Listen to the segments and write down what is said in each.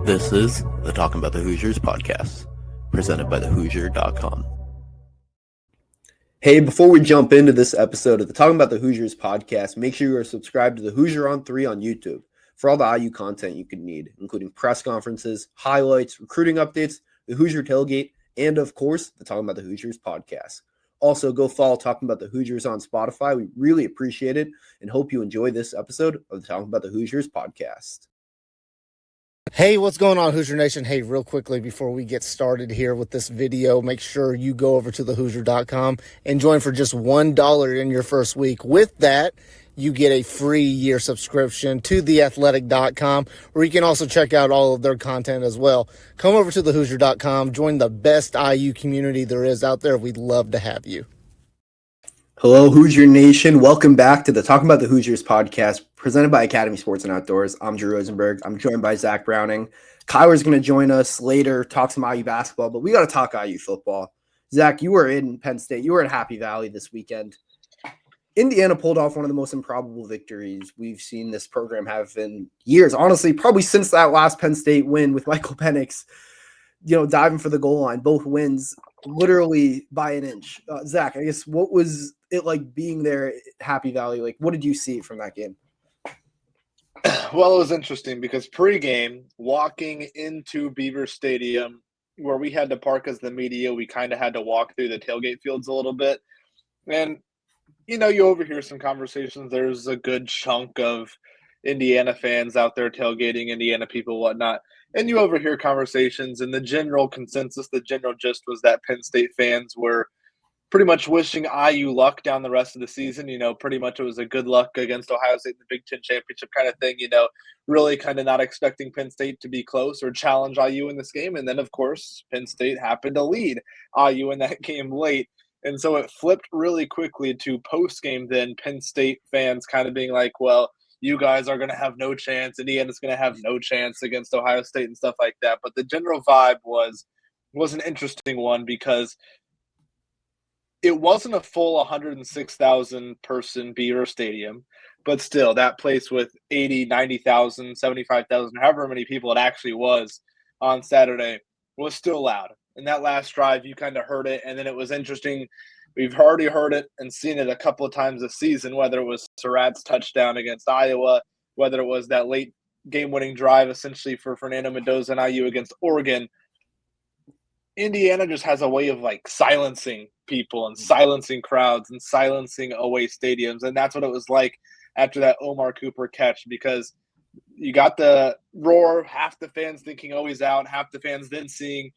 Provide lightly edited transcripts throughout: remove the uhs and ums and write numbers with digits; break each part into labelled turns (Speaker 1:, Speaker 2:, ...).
Speaker 1: This is the Talkin Bout The Hoosiers podcast, presented by thehoosier.com. Hey, before we jump into this episode of the Talkin Bout The Hoosiers podcast, make sure you are subscribed to the Hoosier on 3 on YouTube for all the IU content you could need, including press conferences, highlights, recruiting updates, the Hoosier tailgate, and of course, the Talkin Bout The Hoosiers podcast. Also, go follow Talkin Bout The Hoosiers on Spotify. We really appreciate it and hope you enjoy this episode of the Talkin Bout The Hoosiers podcast.
Speaker 2: Hey, what's going on, Hoosier Nation? Hey, real quickly before we get started here with this video, make sure you go over to thehoosier.com and join for just $1 in your first week. With that, you get a free year subscription to theathletic.com, where you can also check out all of their content as well. Come over to thehoosier.com, join the best IU community there is out there. We'd love to have you.
Speaker 1: Hello, Hoosier Nation. Welcome back to the Talking About the Hoosiers podcast, presented by Academy Sports and Outdoors. I'm Drew Rosenberg. I'm joined by Zach Browning. Kyler's going to join us later, talk some IU basketball, but we got to talk IU football. Zach, you were in Penn State. You were in Happy Valley this weekend. Indiana pulled off one of the most improbable victories we've seen this program have in years. Honestly, probably since that last Penn State win with Michael Penix, diving for the goal line, both wins literally by an inch. Zach, I guess, what was it like being there at Happy Valley? Like, what did you see from that game?
Speaker 3: Well, it was interesting because pregame, walking into Beaver Stadium, where we had to park as the media, we kind of had to walk through the tailgate fields a little bit. And, you overhear some conversations. There's a good chunk of Indiana fans out there tailgating, Indiana people, whatnot. And you overhear conversations, and the general consensus, the general gist was that Penn State fans were pretty much wishing IU luck down the rest of the season. Pretty much it was a good luck against Ohio State in the Big Ten championship kind of thing, really kind of not expecting Penn State to be close or challenge IU in this game. And then, of course, Penn State happened to lead IU in that game late. And so it flipped really quickly to post-game then Penn State fans kind of being like, well, you guys are going to have no chance. Indiana's going to have no chance against Ohio State and stuff like that. But the general vibe was an interesting one because it wasn't a full 106,000 person Beaver Stadium, but still that place with 80, 90,000, 75,000, however many people it actually was on Saturday was still loud. And that last drive, you kind of heard it. And then it was interesting. We've already heard it and seen it a couple of times this season, whether it was Surratt's touchdown against Iowa, whether it was that late game-winning drive essentially for Fernando Mendoza and IU against Oregon. Indiana just has a way of silencing people and silencing crowds and silencing away stadiums. And that's what it was like after that Omar Cooper catch, because you got the roar, half the fans thinking, oh, he's out, half the fans then seeing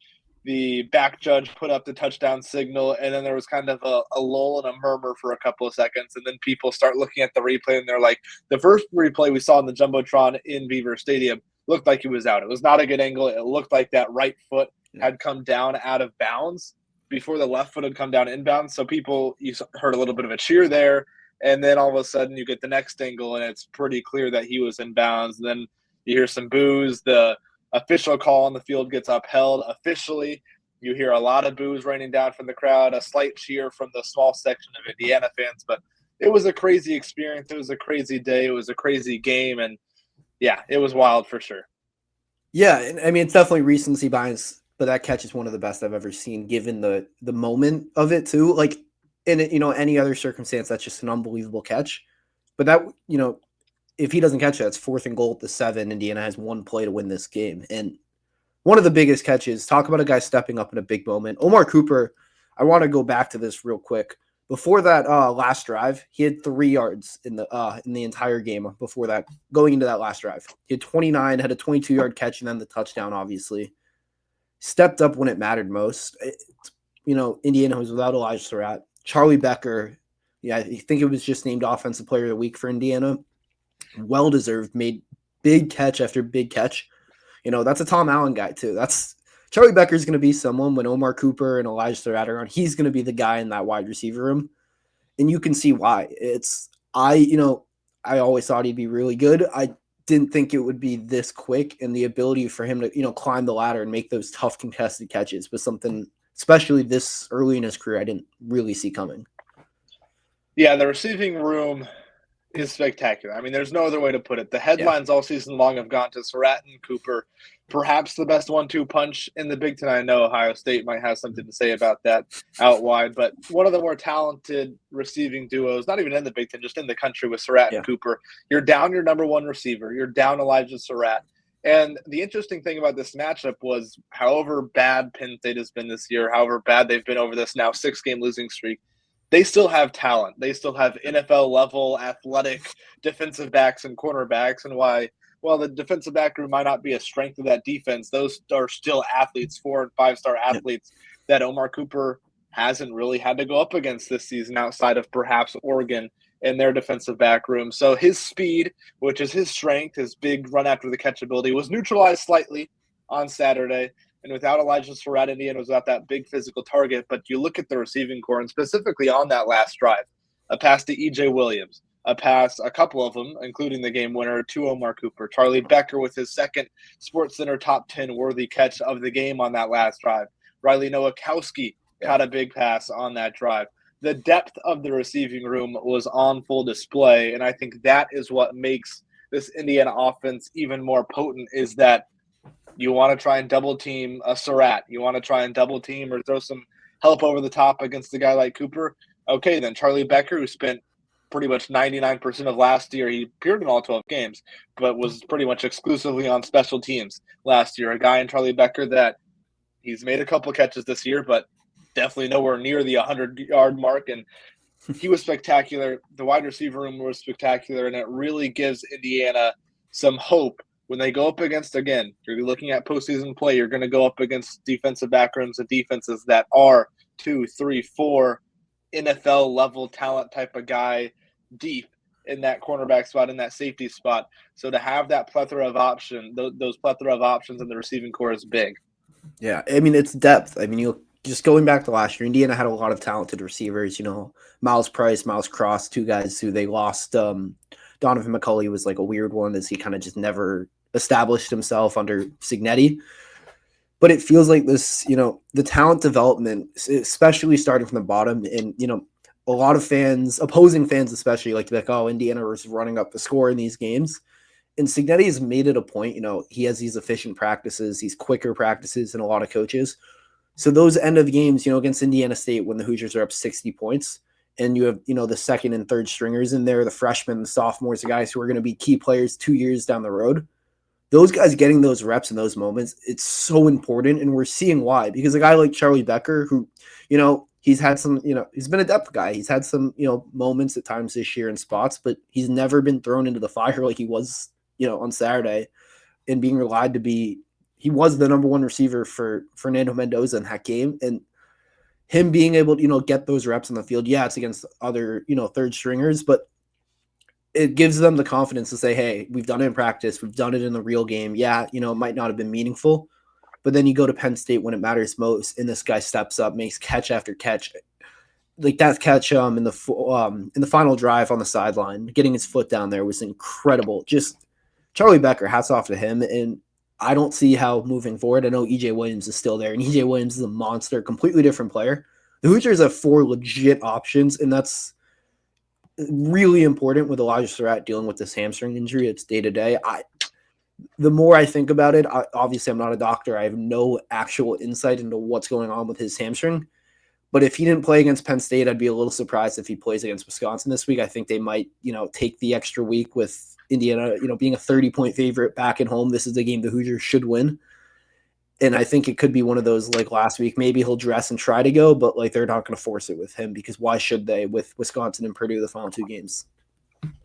Speaker 3: the back judge put up the touchdown signal, and then there was kind of a lull and a murmur for a couple of seconds, and then people start looking at the replay, and they're like, the first replay we saw in the Jumbotron in Beaver Stadium looked like he was out. It was not a good angle. It looked like that right foot had come down out of bounds before the left foot had come down inbounds. So you heard a little bit of a cheer there, and then all of a sudden you get the next angle, and it's pretty clear that he was in bounds. And then you hear some boos. The official call on the field gets upheld officially. You hear a lot of boos raining down from the crowd, a slight cheer from the small section of Indiana fans. But it was a crazy experience. It was a crazy day. It was a crazy game. And, yeah, it was wild for sure.
Speaker 1: Yeah, I mean, it's definitely recency bias, but that catch is one of the best I've ever seen, given the moment of it, too. Like, in any other circumstance, that's just an unbelievable catch. But that, if he doesn't catch that, it's 4th and goal at the 7. Indiana has one play to win this game. And one of the biggest catches, talk about a guy stepping up in a big moment. Omar Cooper, I want to go back to this real quick. Before that last drive, he had 3 yards in the entire game before that, going into that last drive. He had 29, had a 22-yard catch, and then the touchdown, obviously. Stepped up when it mattered most. Indiana was without Elijah Surratt. Charlie Becker, I think it was just named Offensive Player of the Week for Indiana. Well-deserved, made big catch after big catch. That's a Tom Allen guy, too. Charlie Becker's going to be someone when Omar Cooper and Elijah Surratt are on. He's going to be the guy in that wide receiver room. And you can see why. I always thought he'd be really good. I didn't think it would be this quick, and the ability for him to, climb the ladder and make those tough contested catches was something, especially this early in his career, I didn't really see coming.
Speaker 3: Yeah, the receiving room is spectacular. I mean, there's no other way to put it. The headlines all season long have gone to Surratt and Cooper, perhaps the best 1-2 punch in the Big Ten. I know Ohio State might have something to say about that out wide, but one of the more talented receiving duos, not even in the Big Ten, just in the country with Surratt and Cooper. You're down your number one receiver. You're down Elijah Surratt. And the interesting thing about this matchup was however bad Penn State has been this year, however bad they've been over this now 6-game losing streak, they still have talent. They still have NFL-level athletic defensive backs and cornerbacks. And while the defensive back room might not be a strength of that defense, those are still athletes, 4- and 5-star athletes that Omar Cooper hasn't really had to go up against this season outside of perhaps Oregon in their defensive back room. So his speed, which is his strength, his big run after the catch ability, was neutralized slightly on Saturday. And without Elijah Surratt, Indiana was without that big physical target. But you look at the receiving core, and specifically on that last drive, a pass to E.J. Williams, a pass, a couple of them, including the game winner to Omar Cooper. Charlie Becker with his second SportsCenter top 10 worthy catch of the game on that last drive. Riley Nowakowski caught a big pass on that drive. The depth of the receiving room was on full display, and I think that is what makes this Indiana offense even more potent, is that you want to try and double team a Surratt. You want to try and double team or throw some help over the top against a guy like Cooper. Okay, then Charlie Becker, who spent pretty much 99% of last year, he appeared in all 12 games, but was pretty much exclusively on special teams last year. A guy in Charlie Becker that he's made a couple catches this year, but definitely nowhere near the 100-yard mark. And he was spectacular. The wide receiver room was spectacular, and it really gives Indiana some hope when they go up against, again, you're looking at postseason play, you're going to go up against defensive back rooms and defenses that are 2, 3, 4 NFL-level talent type of guy deep in that cornerback spot, in that safety spot. So to have that plethora of options, those plethora of options in the receiving core is big.
Speaker 1: Yeah, I mean, it's depth. I mean, you just going back to last year, Indiana had a lot of talented receivers, Miles Price, Miles Cross, two guys who they lost. Donovan McCulley was like a weird one, as he kind of just never established himself under Cignetti. But it feels like this, the talent development, especially starting from the bottom, and, a lot of fans, opposing fans especially, like to be like, oh, Indiana was running up the score in these games. And Cignetti has made it a point, he has these efficient practices, these quicker practices than a lot of coaches. So those end of games, against Indiana State, when the Hoosiers are up 60 points, and you have, the second and third stringers in there, the freshmen, the sophomores, the guys who are going to be key players 2 years down the road, those guys getting those reps in those moments, it's so important. And we're seeing why, because a guy like Charlie Becker, who, he's had some, he's been a depth guy. He's had some, moments at times this year in spots, but he's never been thrown into the fire like he was, on Saturday, and being relied to be. He was the number one receiver for Fernando Mendoza in that game. And him being able to, get those reps on the field, it's against other, third stringers, but it gives them the confidence to say, hey, we've done it in practice. We've done it in the real game. Yeah, it might not have been meaningful, but then you go to Penn State when it matters most, and this guy steps up, makes catch after catch. Like that catch in the final drive on the sideline, getting his foot down there was incredible. Just Charlie Becker, hats off to him. And I don't see how moving forward. I know E.J. Williams is still there, and E.J. Williams is a monster, completely different player. The Hoosiers have 4 legit options, and that's really important with Elijah Surratt dealing with this hamstring injury. It's day to day. The more I think about it, obviously I'm not a doctor. I have no actual insight into what's going on with his hamstring. But if he didn't play against Penn State, I'd be a little surprised if he plays against Wisconsin this week. I think they might, take the extra week with Indiana, being a 30-point favorite back at home. This is a game the Hoosiers should win. And I think it could be one of those like last week. Maybe he'll dress and try to go, but like they're not going to force it with him, because why should they, with Wisconsin and Purdue the final 2 games?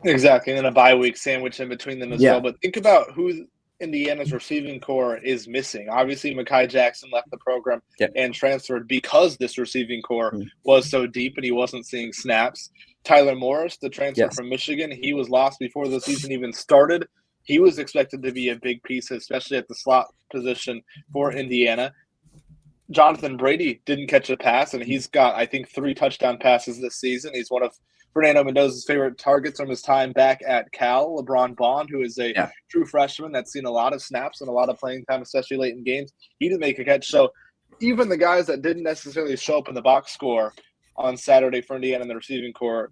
Speaker 3: Exactly. And then a bye week sandwich in between them as well. But think about who Indiana's receiving core is missing. Obviously, Mekhi Jackson left the program and transferred because this receiving core was so deep and he wasn't seeing snaps. Tyler Morris, the transfer from Michigan, he was lost before the season even started. He was expected to be a big piece, especially at the slot position for Indiana. Jonathan Brady didn't catch a pass, and he's got, I think, 3 touchdown passes this season. He's one of Fernando Mendoza's favorite targets from his time back at Cal. LeBron Bond, who is a true freshman that's seen a lot of snaps and a lot of playing time, especially late in games, he didn't make a catch. So even the guys that didn't necessarily show up in the box score on Saturday for Indiana in the receiving core,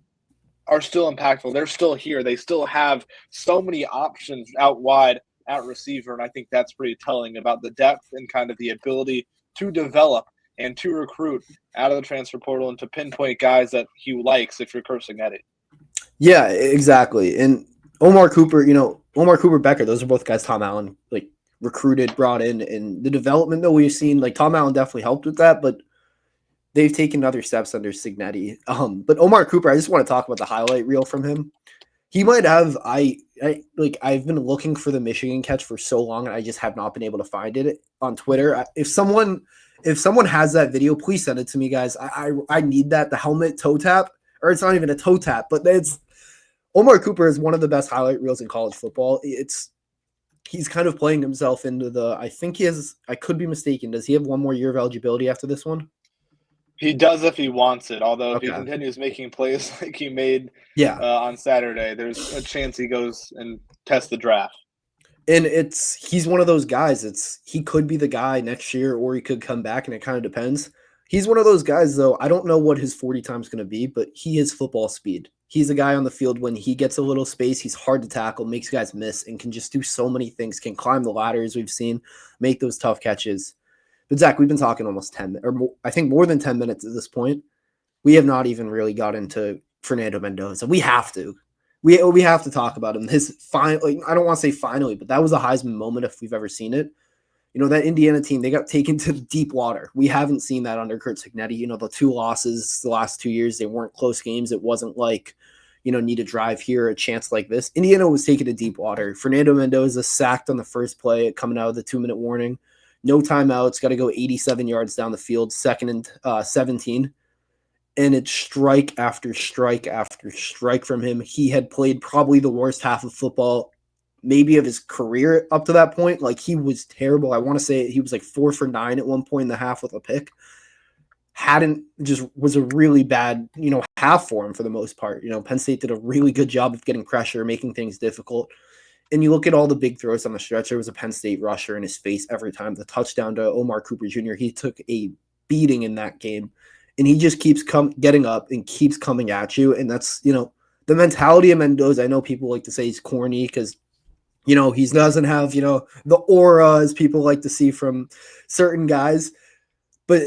Speaker 3: are still impactful. They're still here. They still have so many options out wide at receiver, and I think that's pretty telling about the depth and kind of the ability to develop and to recruit out of the transfer portal and to pinpoint guys that he likes if you're cursing at it.
Speaker 1: Yeah, exactly. And Omar Cooper, Omar Cooper Becker, those are both guys Tom Allen like recruited, brought in, and the development that we've seen, like Tom Allen definitely helped with that, but they've taken other steps under Cignetti. But Omar Cooper, I just want to talk about the highlight reel from him. He might have I've been looking for the Michigan catch for so long, and I just have not been able to find it on Twitter. If someone has that video, please send it to me, guys. I need that. The helmet toe tap, or it's not even a toe tap, but it's Omar Cooper is one of the best highlight reels in college football. He's kind of playing himself into I think he has, I could be mistaken. Does he have one more year of eligibility after this one?
Speaker 3: He does if he wants it, although if
Speaker 1: Okay.
Speaker 3: he continues making plays like he made on Saturday, there's a chance he goes and tests the draft.
Speaker 1: And he's one of those guys. He could be the guy next year, or he could come back, and it kind of depends. He's one of those guys, though. I don't know what his 40 time is going to be, but he is football speed. He's a guy on the field when he gets a little space. He's hard to tackle, makes guys miss, and can just do so many things. Can climb the ladder, as we've seen, make those tough catches. But Zach, we've been talking almost 10, or more, I think more than 10 minutes at this point. We have not even really got into Fernando Mendoza. We have to. We have to talk about him. His I don't want to say finally, but that was a Heisman moment if we've ever seen it. That Indiana team, they got taken to deep water. We haven't seen that under Kurt Cignetti. The 2 losses the last 2 years, they weren't close games. It wasn't like, need a drive here, a chance like this. Indiana was taken to deep water. Fernando Mendoza sacked on the first play coming out of the 2-minute warning. No timeouts, got to go 87 yards down the field, 2nd and 17. And it's strike after strike after strike from him. He had played probably the worst half of football, maybe of his career up to that point. Like, he was terrible. I want to say he was like 4 for 9 at one point in the half with a pick. Was a really bad, half for him for the most part. Penn State did a really good job of getting pressure, making things difficult. And you look at all the big throws on the stretch, there was a Penn State rusher in his face every time. The touchdown to Omar Cooper Jr., he took a beating in that game. And he just keeps getting up and keeps coming at you. And that's, the mentality of Mendoza. I know people like to say he's corny because, he doesn't have, the aura as people like to see from certain guys. But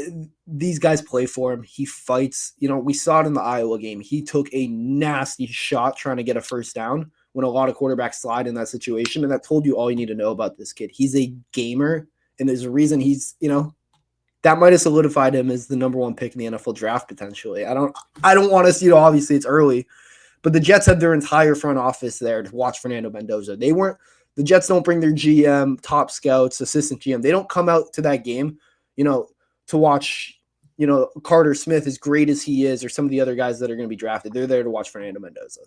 Speaker 1: these guys play for him. He fights. We saw it in the Iowa game. He took a nasty shot trying to get a first down when a lot of quarterbacks slide in that situation. And that told you all you need to know about this kid. He's a gamer. And there's a reason he's, that might have solidified him as the number 1 pick in the NFL draft potentially. I don't want to, obviously it's early, but the Jets had their entire front office there to watch Fernando Mendoza. The Jets don't bring their GM, top scouts, assistant GM. They don't come out to that game, to watch, Carter Smith, as great as he is, or some of the other guys that are going to be drafted. They're there to watch Fernando Mendoza.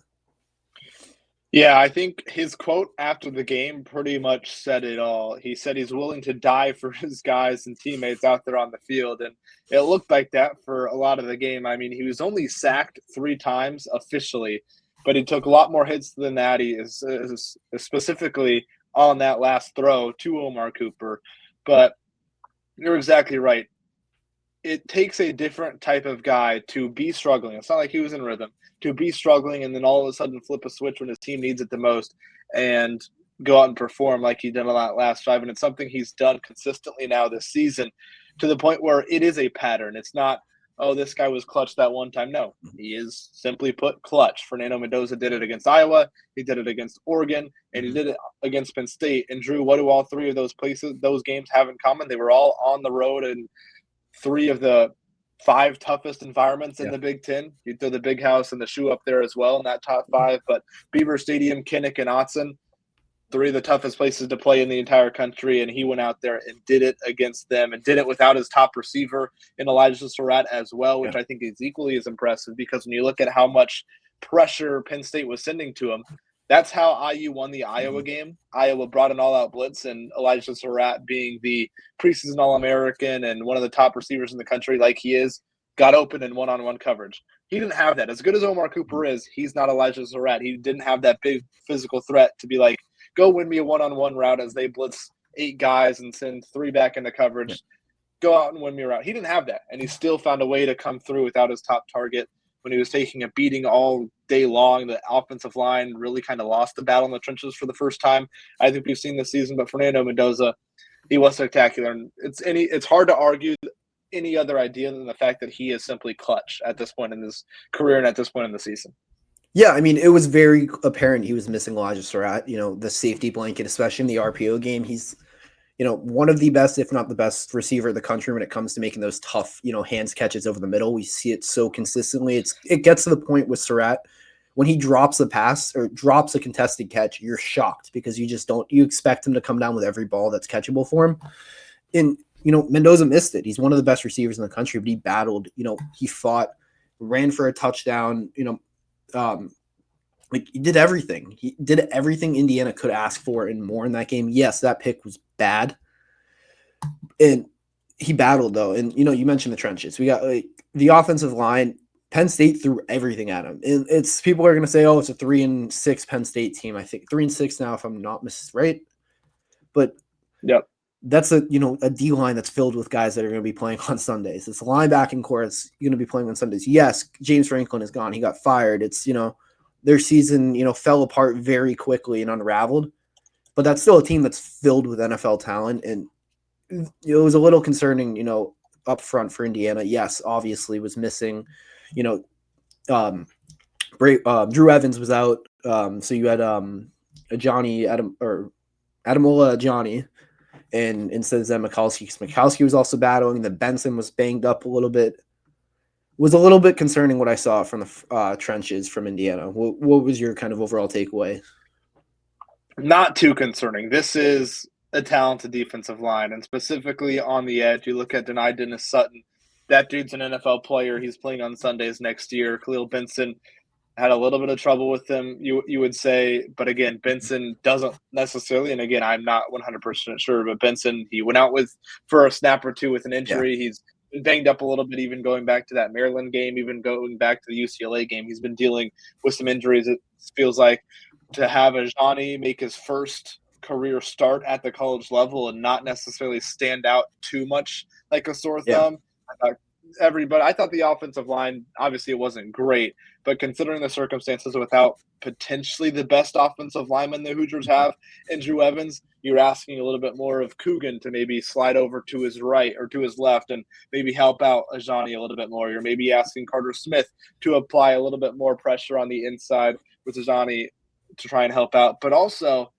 Speaker 3: Yeah, I think his quote after the game pretty much said it all. He said he's willing to die for his guys and teammates out there on the field, and it looked like that for a lot of the game. I mean, he was only sacked 3 times officially, but he took a lot more hits than that. He is specifically on that last throw to Omar Cooper. But you're exactly right. It takes a different type of guy to be struggling. It's not like he was in rhythm. To be struggling and then all of a sudden flip a switch when his team needs it the most and go out and perform like he did a lot last drive. And it's something he's done consistently now this season to the point where it is a pattern. It's not, oh, this guy was clutch that one time. No, he is simply put clutch. Fernando Mendoza did it against Iowa. He did it against Oregon, and he did it against Penn State. And Drew, what do all 3 of those games have in common? They were all on the road in 3 of the 5 toughest environments in the Big Ten. You throw the Big House and the Shoe up there as well in that top 5. But Beaver Stadium, Kinnick, and Autzen, 3 of the toughest places to play in the entire country, and he went out there and did it against them and did it without his top receiver in Elijah Surratt as well, which I think is equally as impressive because when you look at how much pressure Penn State was sending to him, that's how IU won the Iowa game. Iowa brought an all-out blitz, and Elijah Surratt, being the preseason All-American and one of the top receivers in the country like he is, got open in one-on-one coverage. He didn't have that. As good as Omar Cooper is, he's not Elijah Surratt. He didn't have that big physical threat to be like, go win me a one-on-one route as they blitz 8 guys and send 3 back into coverage. Go out and win me a route. He didn't have that, and he still found a way to come through without his top target. when he was taking a beating all day long. The offensive line really kind of lost the battle in the trenches for the first time I think we've seen this season. But Fernando Mendoza, he was spectacular. And it's hard to argue any other idea than the fact that he is simply clutch at this point in his career and at this point in the season.
Speaker 1: Yeah, I mean, it was very apparent he was missing Elijah Surratt, the safety blanket, especially in the RPO game. He's, one of the best, if not the best receiver in the country when it comes to making those tough, hands catches over the middle. We see it so consistently. It gets to the point with Surratt when he drops a pass or drops a contested catch, you're shocked because you expect him to come down with every ball that's catchable for him. And, Mendoza missed it. He's one of the best receivers in the country, but he battled, he fought, ran for a touchdown, he did everything. He did everything Indiana could ask for and more in that game. Yes, that pick was bad. And he battled, though. And, you mentioned the trenches. We got the offensive line. Penn State threw everything at him. And people are going to say, oh, it's a 3-6 Penn State team. I think 3-6 now, if I'm not right. But
Speaker 3: yep.
Speaker 1: That's a D line that's filled with guys that are going to be playing on Sundays. It's a linebacking core that's going to be playing on Sundays. Yes, James Franklin is gone. He got fired. It's, their season, fell apart very quickly and unraveled. But that's still a team that's filled with NFL talent. And it was a little concerning, up front for Indiana. Yes, obviously was missing, Drew Evans was out. So you had Adamola Johnny. And instead of Mikowski was also battling. The Benson was banged up a little bit. It was a little bit concerning what I saw from the trenches from Indiana. What was your kind of overall takeaway?
Speaker 3: Not too concerning. This is a talented defensive line, and specifically on the edge, you look at Denai Dennis Sutton. That dude's an NFL player. He's playing on Sundays next year. Khalil Benson had a little bit of trouble with him, you would say. But again, Benson doesn't necessarily, and again, I'm not 100% sure, but Benson, he went out for a snap or two with an injury. Yeah. He's been banged up a little bit, even going back to that Maryland game, even going back to the UCLA game. He's been dealing with some injuries. It feels like to have Ajani make his first career start at the college level and not necessarily stand out too much like a sore thumb. Yeah. I thought the offensive line, obviously it wasn't great, but considering the circumstances, without potentially the best offensive lineman the Hoosiers have in Drew Evans, you're asking a little bit more of Coogan to maybe slide over to his right or to his left and maybe help out Ajani a little bit more. You're maybe asking Carter Smith to apply a little bit more pressure on the inside with Ajani to try and help out. But also,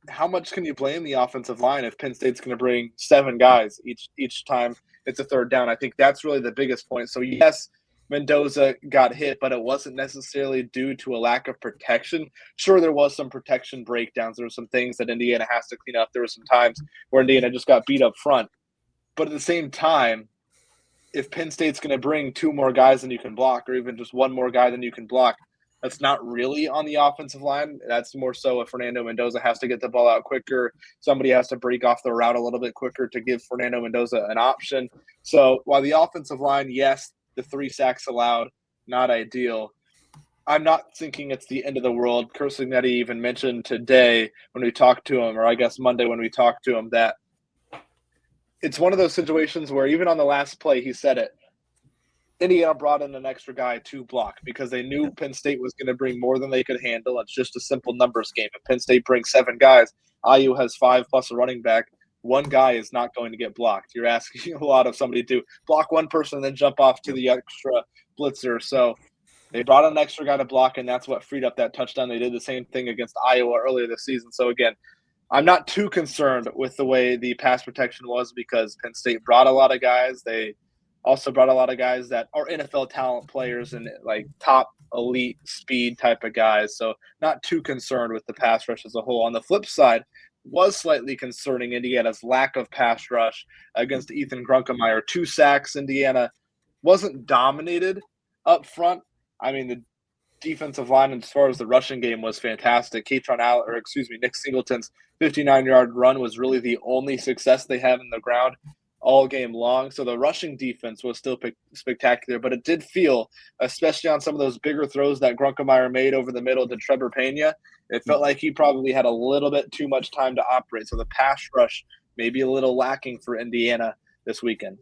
Speaker 3: how much can you blame the offensive line if Penn State's going to bring 7 guys each time it's a third down? I think that's really the biggest point. So, yes, Mendoza got hit, but it wasn't necessarily due to a lack of protection. Sure, there was some protection breakdowns. There were some things that Indiana has to clean up. There were some times where Indiana just got beat up front. But at the same time, if Penn State's going to bring 2 more guys than you can block, or even just 1 more guy than you can block, that's not really on the offensive line. That's more so if Fernando Mendoza has to get the ball out quicker. Somebody has to break off the route a little bit quicker to give Fernando Mendoza an option. So while the offensive line, yes, the 3 sacks allowed, not ideal. I'm not thinking it's the end of the world. Curt Cignetti even mentioned today when we talked to him, or I guess Monday when we talked to him, that it's one of those situations where even on the last play, he said it, Indiana brought in an extra guy to block because they knew Penn State was going to bring more than they could handle. It's just a simple numbers game. If Penn State brings 7 guys, IU has 5 plus a running back. 1 guy is not going to get blocked. You're asking a lot of somebody to block 1 person and then jump off to the extra blitzer. So they brought in an extra guy to block, and that's what freed up that touchdown. They did the same thing against Iowa earlier this season. So, again, I'm not too concerned with the way the pass protection was because Penn State brought a lot of guys. They also brought a lot of guys that are NFL talent players and like top elite speed type of guys. So not too concerned with the pass rush as a whole. On the flip side, was slightly concerning Indiana's lack of pass rush against Ethan Grunkemeyer. 2 sacks. Indiana wasn't dominated up front. I mean, the defensive line as far as the rushing game was fantastic. Nick Singleton's 59-yard run was really the only success they have in the ground all game long. So the rushing defense was still spectacular, but it did feel, especially on some of those bigger throws that Grunkemeyer made over the middle to Trevor Pena, it felt like he probably had a little bit too much time to operate. So the pass rush may be a little lacking for Indiana this weekend.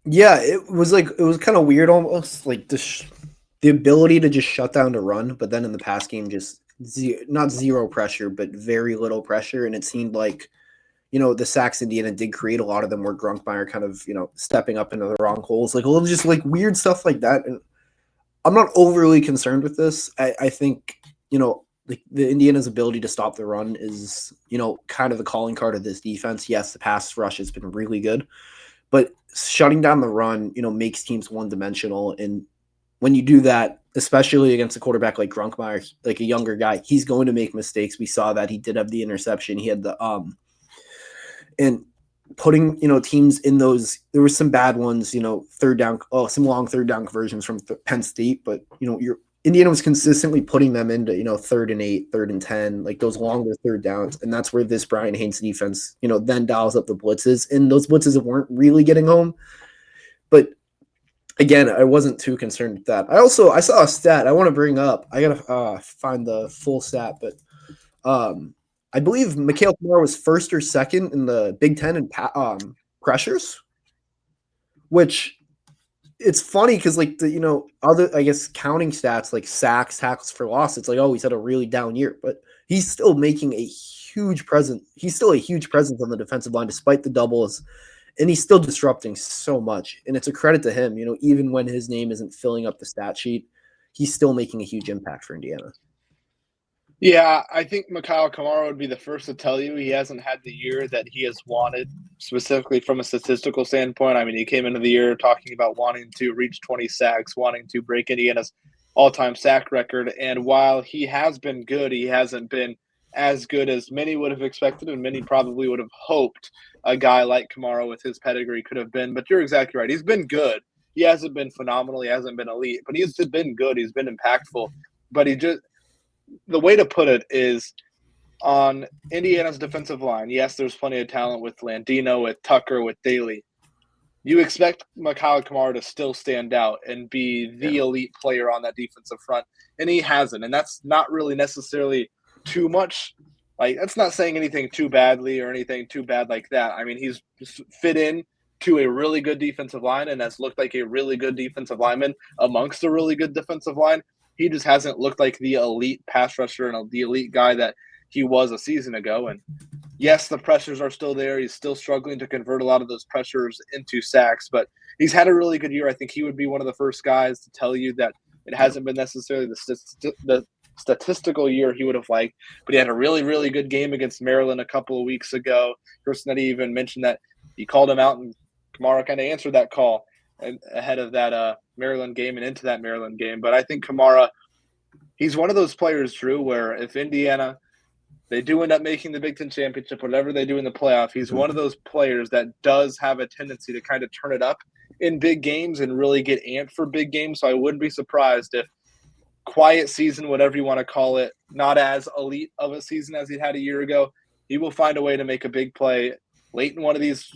Speaker 1: Yeah, it was kind of weird almost. Like the ability to just shut down to run, but then in the pass game, just not zero pressure, but very little pressure. And it seemed like, the sacks Indiana did create, a lot of them were Grunkmeyer kind of, stepping up into the wrong holes, like a little just like weird stuff like that. And I'm not overly concerned with this. I think, the Indiana's ability to stop the run is, kind of the calling card of this defense. Yes, the pass rush has been really good, but shutting down the run, makes teams one-dimensional. And when you do that, especially against a quarterback like Grunkmeyer, like a younger guy, he's going to make mistakes. We saw that. He did have the interception. He had the and putting, teams in those, there were some bad ones, third down, some long third down conversions from Penn State, but Indiana was consistently putting them into, 3rd and 8, 3rd and 10, like those longer third downs. And that's where this Brian Haynes defense, then dials up the blitzes, and those blitzes weren't really getting home. But again, I wasn't too concerned with that. I saw a stat I want to bring up. I got to find the full stat, but I believe Mikhail Kamara was first or second in the Big Ten in pressures, which it's funny because like the other, I guess, counting stats like sacks, tackles for loss, it's like, oh, he's had a really down year, but he's still making a huge presence. He's still a huge presence on the defensive line despite the doubles, and he's still disrupting so much. And it's a credit to him, even when his name isn't filling up the stat sheet, he's still making a huge impact for Indiana.
Speaker 3: Yeah, I think Mikhail Kamara would be the first to tell you he hasn't had the year that he has wanted, specifically from a statistical standpoint. I mean, he came into the year talking about wanting to reach 20 sacks, wanting to break Indiana's all-time sack record. And while he has been good, he hasn't been as good as many would have expected, and many probably would have hoped a guy like Kamara with his pedigree could have been. But you're exactly right. He's been good. He hasn't been phenomenal. He hasn't been elite, but he's been good. He's been impactful. But the way to put it is, on Indiana's defensive line, yes, there's plenty of talent with Landino, with Tucker, with Daly. You expect Mikhail Kamara to still stand out and be the elite player on that defensive front, and he hasn't. And that's not really necessarily too much. Like, that's not saying anything too badly or anything too bad like that. I mean, he's fit in to a really good defensive line and has looked like a really good defensive lineman amongst a really good defensive line. He just hasn't looked like the elite pass rusher and the elite guy that he was a season ago. And yes, the pressures are still there. He's still struggling to convert a lot of those pressures into sacks, but he's had a really good year. I think he would be one of the first guys to tell you that it hasn't been necessarily the statistical year he would have liked, but he had a really, really good game against Maryland a couple of weeks ago. Personetti even mentioned that he called him out, and Kamara kind of answered that call ahead of that Maryland game and into that Maryland game. But I think Kamara, he's one of those players, Drew, where if Indiana, they do end up making the Big Ten championship, whatever they do in the playoff, he's one of those players that does have a tendency to kind of turn it up in big games and really get amped for big games. So I wouldn't be surprised if quiet season, whatever you want to call it, not as elite of a season as he had a year ago, he will find a way to make a big play late in one of these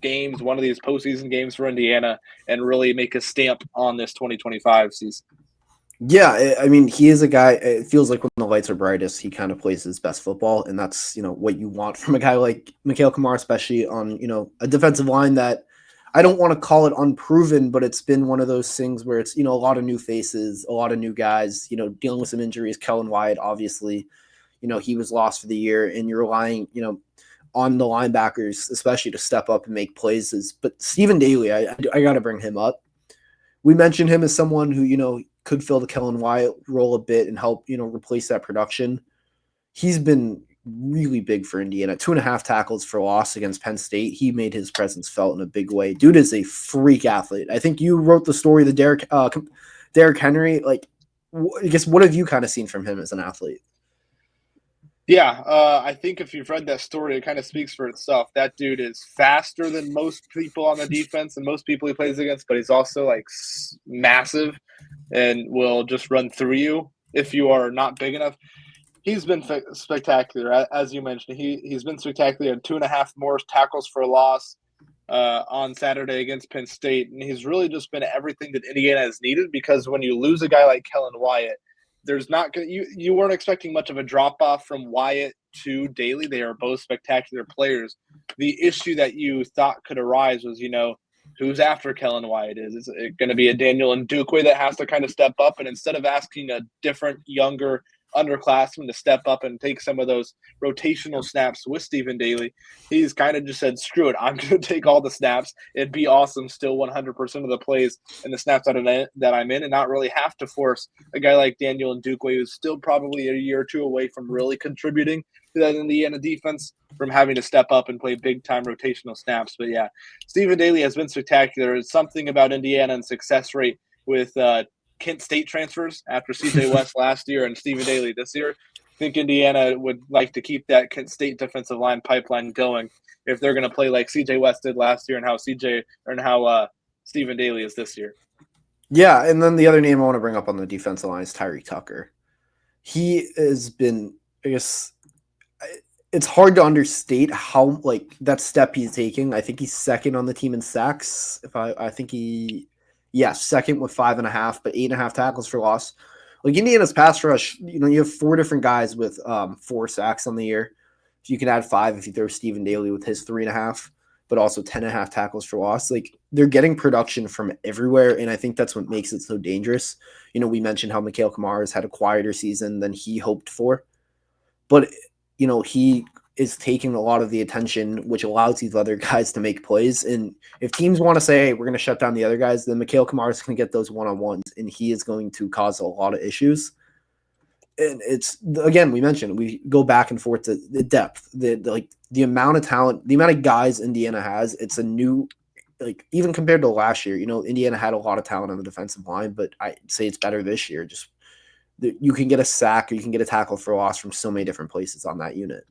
Speaker 3: games, one of these postseason games for Indiana, and really make a stamp on this 2025 season.
Speaker 1: Yeah, I mean, he is a guy, it feels like when the lights are brightest, he kind of plays his best football, and that's, what you want from a guy like Mikhail Kamara, especially on, a defensive line that I don't want to call it unproven, but it's been one of those things where it's, a lot of new faces, a lot of new guys, dealing with some injuries. Kellen Wyatt, obviously, he was lost for the year, and you're relying, on the linebackers, especially to step up and make plays. But Stephen Daly, I got to bring him up. We mentioned him as someone who, could fill the Kellen Wyatt role a bit and help, replace that production. He's been really big for Indiana. 2.5 tackles for loss against Penn State. He made his presence felt in a big way. Dude is a freak athlete. I think you wrote the story, the Derrick Henry. Like, I guess, what have you kind of seen from him as an athlete?
Speaker 3: Yeah, I think if you've read that story, it kind of speaks for itself. That dude is faster than most people on the defense and most people he plays against, but he's also like massive and will just run through you if you are not big enough. He's been spectacular. As you mentioned, he's been spectacular. 2.5 more tackles for a loss on Saturday against Penn State. And he's really just been everything that Indiana has needed, because when you lose a guy like Kellen Wyatt, there's not you weren't expecting much of a drop-off from Wyatt to Daly. They are both spectacular players. The issue that you thought could arise was, who's after Kellen Wyatt? Is it going to be a Daniel Ndukwe that has to kind of step up? And instead of asking a different, younger underclassman to step up and take some of those rotational snaps with Stephen Daly, he's kind of just said, screw it, I'm going to take all the snaps. It'd be awesome, still 100% of the plays and the snaps that I'm in, and not really have to force a guy like Daniel Ndukwe, who's still probably a year or two away from really contributing to that Indiana defense, from having to step up and play big-time rotational snaps. But, yeah, Stephen Daly has been spectacular. It's something about Indiana and success rate with Kent State transfers after C.J. West last year and Stephen Daly this year. I think Indiana would like to keep that Kent State defensive line pipeline going if they're going to play like C.J. West did last year and how Stephen Daly is this year.
Speaker 1: Yeah, and then the other name I want to bring up on the defensive line is Tyree Tucker. He has been, I guess, it's hard to understate how, like, that step he's taking. I think he's second on the team in sacks. Second with 5.5, but 8.5 tackles for loss. Like, Indiana's pass rush, you have 4 different guys with 4 sacks on the year. So you can add 5 if you throw Stephen Daly with his 3.5, but also 10.5 tackles for loss. Like, they're getting production from everywhere, and I think that's what makes it so dangerous. We mentioned how Mikhail Kamara's had a quieter season than he hoped for, but he is taking a lot of the attention, which allows these other guys to make plays. And if teams want to say, hey, we're going to shut down the other guys, then Mikhail Kamara is going to get those one-on-ones, and he is going to cause a lot of issues. And it's, again, we mentioned, we go back and forth to the depth, the amount of talent, the amount of guys Indiana has. It's a new, even compared to last year, Indiana had a lot of talent on the defensive line, but I'd say it's better this year. Just you can get a sack or you can get a tackle for loss from so many different places on that unit.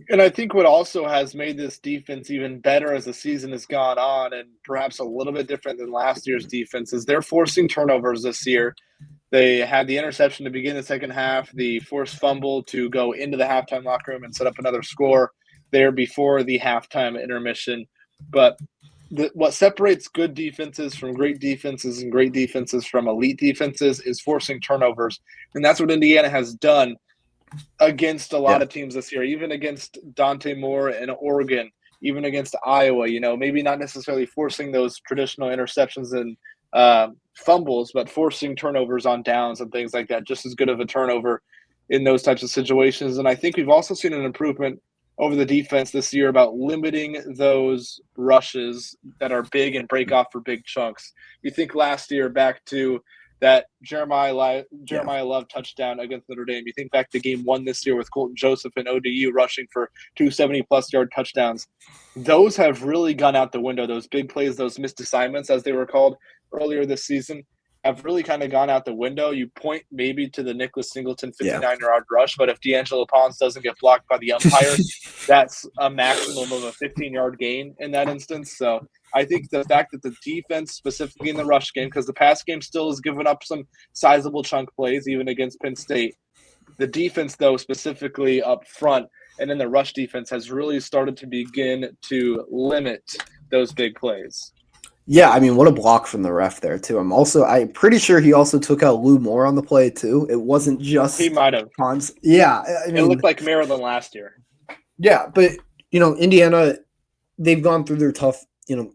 Speaker 3: And I think what also has made this defense even better as the season has gone on, and perhaps a little bit different than last year's defense, is they're forcing turnovers this year. They had the interception to begin the second half, the forced fumble to go into the halftime locker room and set up another score there before the halftime intermission. But what separates good defenses from great defenses and great defenses from elite defenses is forcing turnovers. And that's what Indiana has done against a lot of teams this year, even against Dante Moore and Oregon, even against Iowa, maybe not necessarily forcing those traditional interceptions and fumbles, but forcing turnovers on downs and things like that, just as good of a turnover in those types of situations. And I think we've also seen an improvement over the defense this year about limiting those rushes that are big and break off for big chunks. You think last year back to that Jeremiah Love touchdown against Notre Dame. You think back to game 1 this year with Colton Joseph and ODU rushing for 270-plus yard touchdowns. Those have really gone out the window. Those big plays, those missed assignments, as they were called earlier this season, have really kind of gone out the window. You point maybe to the Nicholas Singleton 59-yard rush, but if D'Angelo Pons doesn't get blocked by the umpire, that's a maximum of a 15-yard gain in that instance. So I think the fact that the defense, specifically in the rush game, because the pass game still has given up some sizable chunk plays, even against Penn State, the defense, though, specifically up front and in the rush defense, has really started to begin to limit those big plays.
Speaker 1: Yeah, I mean, what a block from the ref there, too. I'm pretty sure he also took out Lou Moore on the play, too. It wasn't just
Speaker 3: he might have.
Speaker 1: Pons. Yeah, I mean,
Speaker 3: it looked like Maryland last year.
Speaker 1: Yeah, but, Indiana, they've gone through their tough,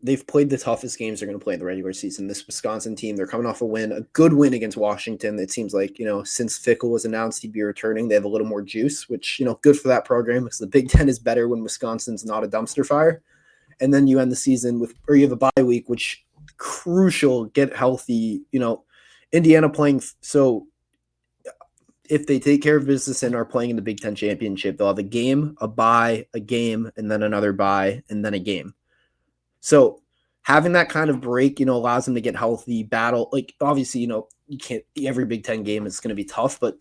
Speaker 1: they've played the toughest games they're going to play in the regular season. This Wisconsin team, they're coming off a good win against Washington. It seems like, since Fickle was announced he'd be returning, they have a little more juice, which, good for that program because the Big Ten is better when Wisconsin's not a dumpster fire. And then you end the season you have a bye week, which crucial, get healthy, Indiana playing. So if they take care of business and are playing in the Big Ten championship, they'll have a game, a bye, a game, and then another bye, and then a game. So having that kind of break, allows them to get healthy, battle. Like, obviously, you can't, every Big Ten game is going to be tough, but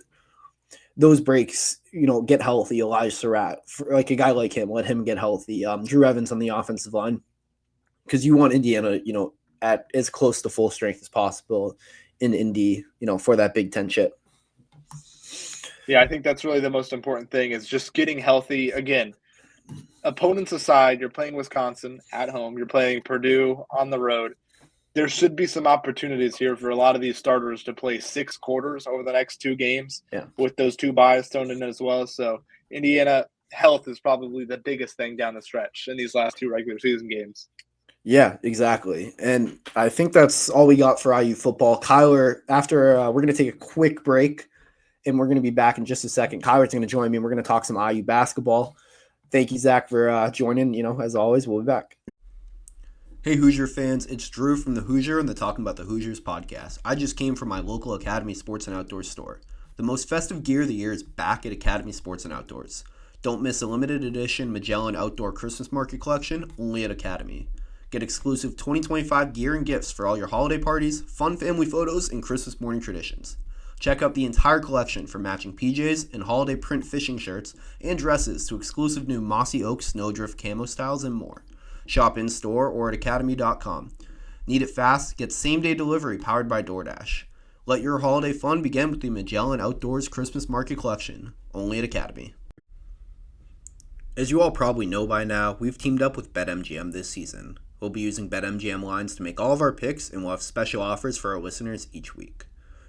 Speaker 1: those breaks, get healthy. Elijah Surratt, like a guy like him, let him get healthy. Drew Evans on the offensive line, because you want Indiana, at as close to full strength as possible in Indy, for that Big Ten chip.
Speaker 3: Yeah, I think that's really the most important thing is just getting healthy. Again, opponents aside, you're playing Wisconsin at home, you're playing Purdue on the road. There should be some opportunities here for a lot of these starters to play 6 quarters over the next 2 games with those 2 byes thrown in as well. So Indiana health is probably the biggest thing down the stretch in these last 2 regular season games.
Speaker 1: Yeah, exactly. And I think that's all we got for IU football. Kyler, after we're going to take a quick break and we're going to be back in just a second. Kyler's going to join me and we're going to talk some IU basketball. Thank you, Zach, for joining. As always, we'll be back. Hey, Hoosier fans, it's Drew from The Hoosier and the Talkin Bout The Hoosiers podcast. I just came from my local Academy Sports and Outdoors store. The most festive gear of the year is back at Academy Sports and Outdoors. Don't miss a limited edition Magellan Outdoor Christmas Market collection only at Academy. Get exclusive 2025 gear and gifts for all your holiday parties, fun family photos, and Christmas morning traditions. Check out the entire collection from matching PJs and holiday print fishing shirts and dresses to exclusive new Mossy Oak Snowdrift camo styles and more. Shop in-store or at academy.com. Need it fast? Get same-day delivery powered by DoorDash. Let your holiday fun begin with the Magellan Outdoors Christmas Market Collection, only at Academy. As you all probably know by now, we've teamed up with BetMGM this season. We'll be using BetMGM lines to make all of our picks, and we'll have special offers for our listeners each week.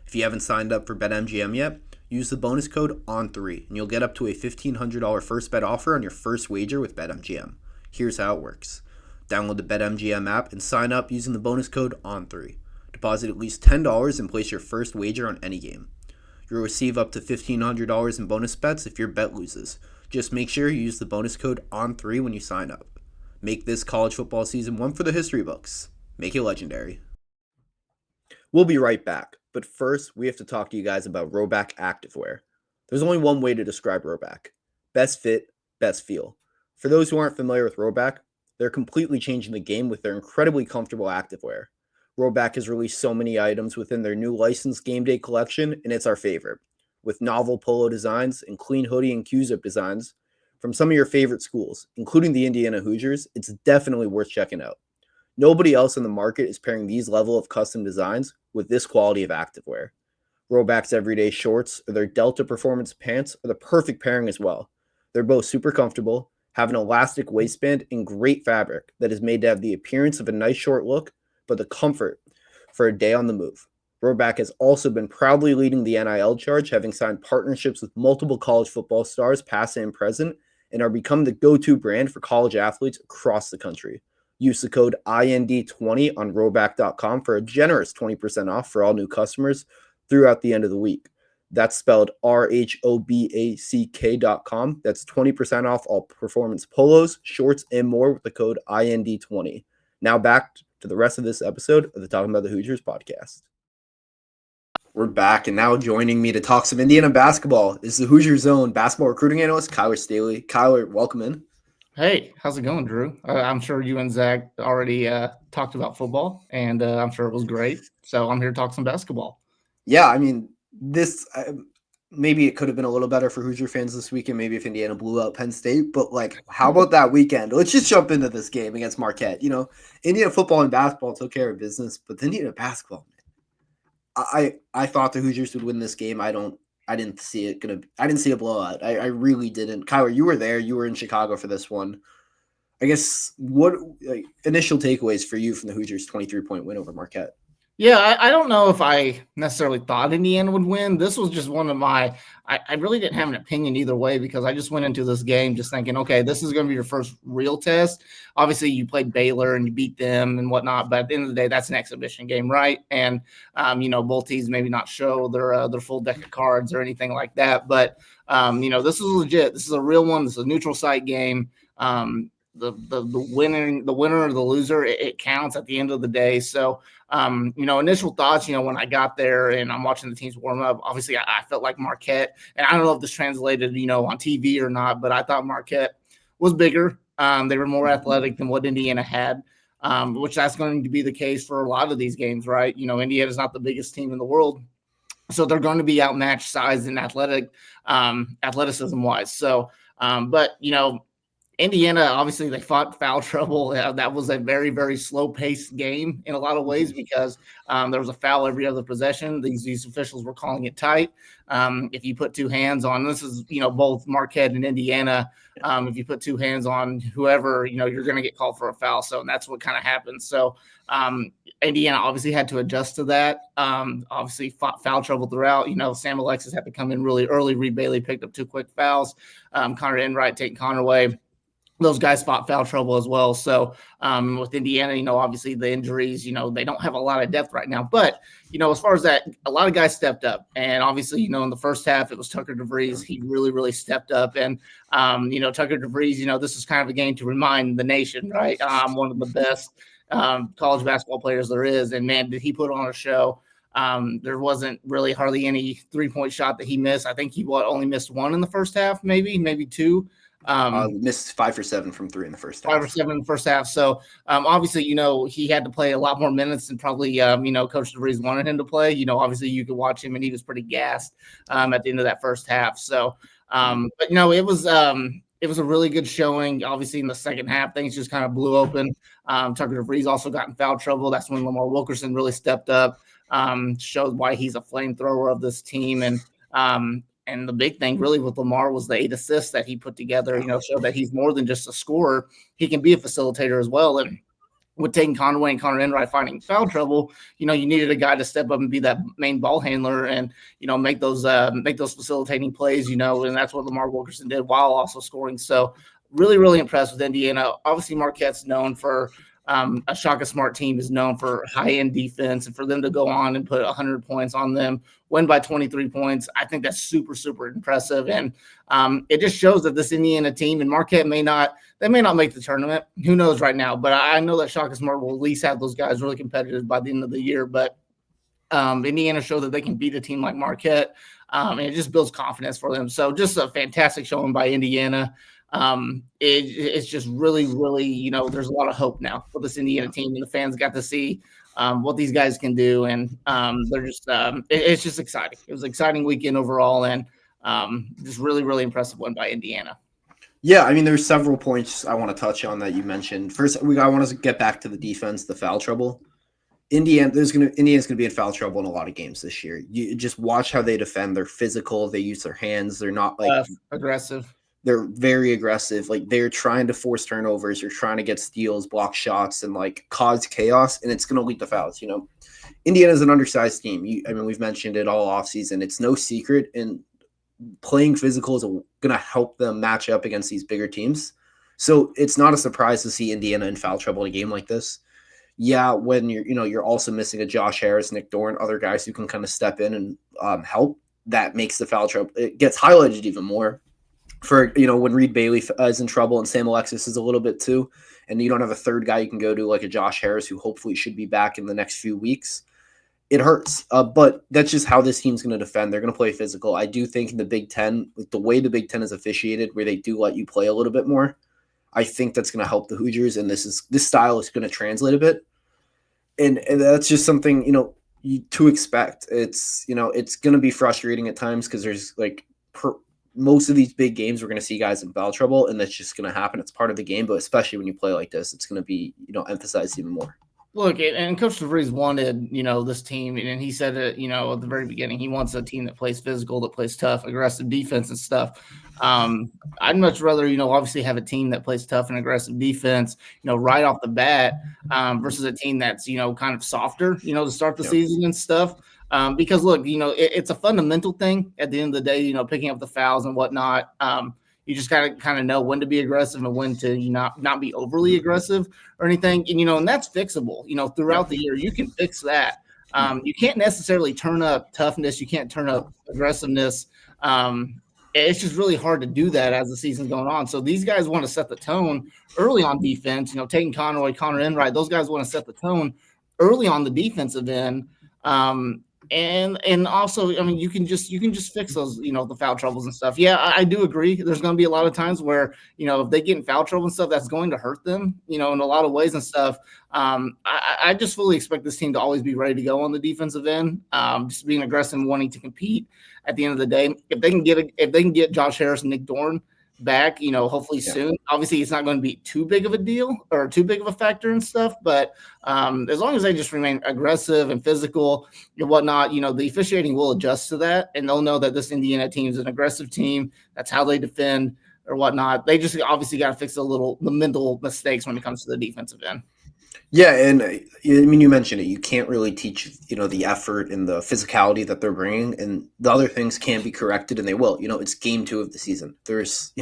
Speaker 1: If you haven't signed up for BetMGM yet, use the bonus code ON3, and you'll get up to a $1,500 first bet offer on your first wager with BetMGM. Here's how it works. Download the BetMGM app and sign up using the bonus code ON3. Deposit at least $10 and place your first wager on any game. You'll receive up to $1,500 in bonus bets if your bet loses. Just make sure you use the bonus code ON3 when you sign up. Make this college football season one for the history books. Make it legendary. We'll be right back, but first we have to talk to you guys about Rhoback Activewear. There's only one way to describe Rhoback. Best fit, best feel. For those who aren't familiar with Rhoback, they're completely changing the game with their incredibly comfortable activewear. Rhoback has released so many items within their new licensed game day collection, and it's our favorite. With novel polo designs and clean hoodie and Q-zip designs from some of your favorite schools, including the Indiana Hoosiers, it's definitely worth checking out. Nobody else in the market is pairing these level of custom designs with this quality of activewear. Rhoback's everyday shorts or their Delta Performance pants are the perfect pairing as well. They're both super comfortable, have an elastic waistband, and great fabric that is made to have the appearance of a nice short look, but the comfort for a day on the move. Rhoback has also been proudly leading the NIL charge, having signed partnerships with multiple college football stars, past and present, and are becoming the go-to brand for college athletes across the country. Use the code IND20 on Rhoback.com for a generous 20% off for all new customers throughout the end of the week. That's spelled RHOBACK.com. That's 20% off all performance polos, shorts, and more with the code IND20. Now back to the rest of this episode of the Talking About the Hoosiers podcast. We're back, and now joining me to talk some Indiana basketball is the Hoosier Zone basketball recruiting analyst, Kyler Staley. Kyler, welcome in.
Speaker 2: Hey, how's it going, Drew? I'm sure you and Zach already talked about football, and I'm sure it was great. So I'm here to talk some basketball.
Speaker 1: Yeah, I mean, this maybe it could have been a little better for Hoosier fans this weekend, maybe if Indiana blew out Penn State, but how about that weekend? Let's just jump into this game against Marquette. Indiana football and basketball took care of business, but the Indiana basketball, I thought the Hoosiers would win this game. I didn't see a blowout. I really didn't. Kyler, you were there. You were in Chicago for this one. I guess what initial takeaways for you from the Hoosiers' 23-point win over Marquette?
Speaker 2: Yeah, I don't know if I necessarily thought Indiana would win. This was just one of my – I really didn't have an opinion either way because I just went into this game just thinking, okay, this is going to be your first real test. Obviously, you played Baylor and you beat them and whatnot, but at the end of the day, that's an exhibition game, right? And, both teams maybe not show their full deck of cards or anything like that. But, this is legit. This is a real one. This is a neutral site game. The winner or the loser, it counts at the end of the day. So, initial thoughts, when I got there and I'm watching the teams warm up, obviously I felt like Marquette, and I don't know if this translated, on TV or not, but I thought Marquette was bigger. They were more athletic than what Indiana had, which that's going to be the case for a lot of these games, right? Indiana's not the biggest team in the world, so they're going to be outmatched size and athleticism wise. So, but Indiana, obviously, they fought foul trouble. That was a very, very slow-paced game in a lot of ways because there was a foul every other possession. These officials were calling it tight. If you put two hands on – this is, both Marquette and Indiana. If you put two hands on whoever, you're going to get called for a foul. So that's what kind of happened. So Indiana obviously had to adjust to that. Obviously, fought foul trouble throughout. Sam Alexis had to come in really early. Reed Bailey picked up two quick fouls. Connor Enright taking Conway. those guys spot foul trouble as well. So with Indiana, obviously the injuries, they don't have a lot of depth right now. But, as far as that, a lot of guys stepped up. And obviously, in the first half, it was Tucker DeVries. He really, really stepped up. And, Tucker DeVries, this is kind of a game to remind the nation, right? One of the best college basketball players there is. And, man, did he put on a show. There wasn't really hardly any three-point shot that he missed. I think he only missed one in the first half, maybe two.
Speaker 1: Missed 5 for 7 from 3 in the first half.
Speaker 2: 5 or 7 in the first half. So obviously, he had to play a lot more minutes than probably, Coach DeVries wanted him to play. Obviously you could watch him and he was pretty gassed at the end of that first half. So, but it was a really good showing. Obviously in the second half, things just kind of blew open. Tucker DeVries also got in foul trouble. That's when Lamar Wilkerson really stepped up, showed why he's a flamethrower of this team. And the big thing really with Lamar was the 8 assists that he put together, showed that he's more than just a scorer. He can be a facilitator as well. And with taking Conway and Connor Enright finding foul trouble, you needed a guy to step up and be that main ball handler and, make those facilitating plays, and that's what Lamar Wilkerson did while also scoring. So really, really impressed with Indiana. Obviously, Marquette's known for a Shaka Smart team is known for high-end defense, and for them to go on and put 100 points on them, win by 23 points, I think that's super, super impressive. And it just shows that this Indiana team, and Marquette may not make the tournament. Who knows right now? But I know that Shaka Smart will at least have those guys really competitive by the end of the year. But Indiana showed that they can beat a team like Marquette, and it just builds confidence for them. So just a fantastic showing by Indiana. It's just really, really, there's a lot of hope now for this Indiana team, and the fans got to see what these guys can do. And they're just, it's just exciting. It was an exciting weekend overall, and just really, really impressive one by Indiana.
Speaker 1: Yeah, I mean, there's several points I want to touch on that you mentioned. First, I want to get back to the defense, the foul trouble. Indiana's going to be in foul trouble in a lot of games this year. You just watch how they defend. They're physical. They use their hands. They're not
Speaker 2: aggressive.
Speaker 1: They're very aggressive. Like, they're trying to force turnovers. You're trying to get steals, block shots, and cause chaos, and it's going to lead to fouls. Indiana's an undersized team. We've mentioned it all offseason. It's no secret, and playing physical is going to help them match up against these bigger teams. So it's not a surprise to see Indiana in foul trouble in a game like this. Yeah, when you're also missing a Josh Harris, Nick Dorn, other guys who can kind of step in and help. That makes the foul trouble. It gets highlighted even more. For, when Reed Bailey is in trouble and Sam Alexis is a little bit too, and you don't have a third guy you can go to like a Josh Harris who hopefully should be back in the next few weeks, it hurts. But that's just how this team's going to defend. They're going to play physical. I do think in the Big Ten, with the way the Big Ten is officiated, where they do let you play a little bit more, I think that's going to help the Hoosiers, and this style is going to translate a bit. And that's just something, to expect. It's, it's going to be frustrating at times because there's most of these big games, we're going to see guys in foul trouble, and that's just going to happen. It's part of the game, but especially when you play like this, it's going to be, emphasized even more.
Speaker 2: Look, and Coach DeVries wanted, this team, and he said it, at the very beginning, he wants a team that plays physical, that plays tough, aggressive defense and stuff. I'd much rather, obviously have a team that plays tough and aggressive defense, right off the bat, versus a team that's, kind of softer, to start the season and stuff. Because look, it's a fundamental thing at the end of the day, picking up the fouls and whatnot. You just gotta kind of know when to be aggressive and when to not be overly aggressive or anything. And and that's fixable. Throughout the year, you can fix that. You can't necessarily turn up toughness. You can't turn up aggressiveness. It's just really hard to do that as the season's going on. So these guys want to set the tone early on defense. Taking Conroy, Connor Enright, those guys want to set the tone early on the defensive end. And also, you can just fix those, the foul troubles and stuff. Yeah, I do agree. There's going to be a lot of times where, if they get in foul trouble and stuff, that's going to hurt them, in a lot of ways and stuff. I just fully expect this team to always be ready to go on the defensive end, just being aggressive and wanting to compete at the end of the day. If they can get Josh Harris and Nick Dorn back, hopefully soon. Obviously, it's not going to be too big of a deal or too big of a factor and stuff, but as long as they just remain aggressive and physical and whatnot, the officiating will adjust to that, and they'll know that this Indiana team is an aggressive team. That's how they defend or whatnot. They just obviously got to fix the mental mistakes when it comes to the defensive end.
Speaker 1: Yeah, and you mentioned it. You can't really teach, the effort and the physicality that they're bringing, and the other things can be corrected, and they will. It's game 2 of the season. There's,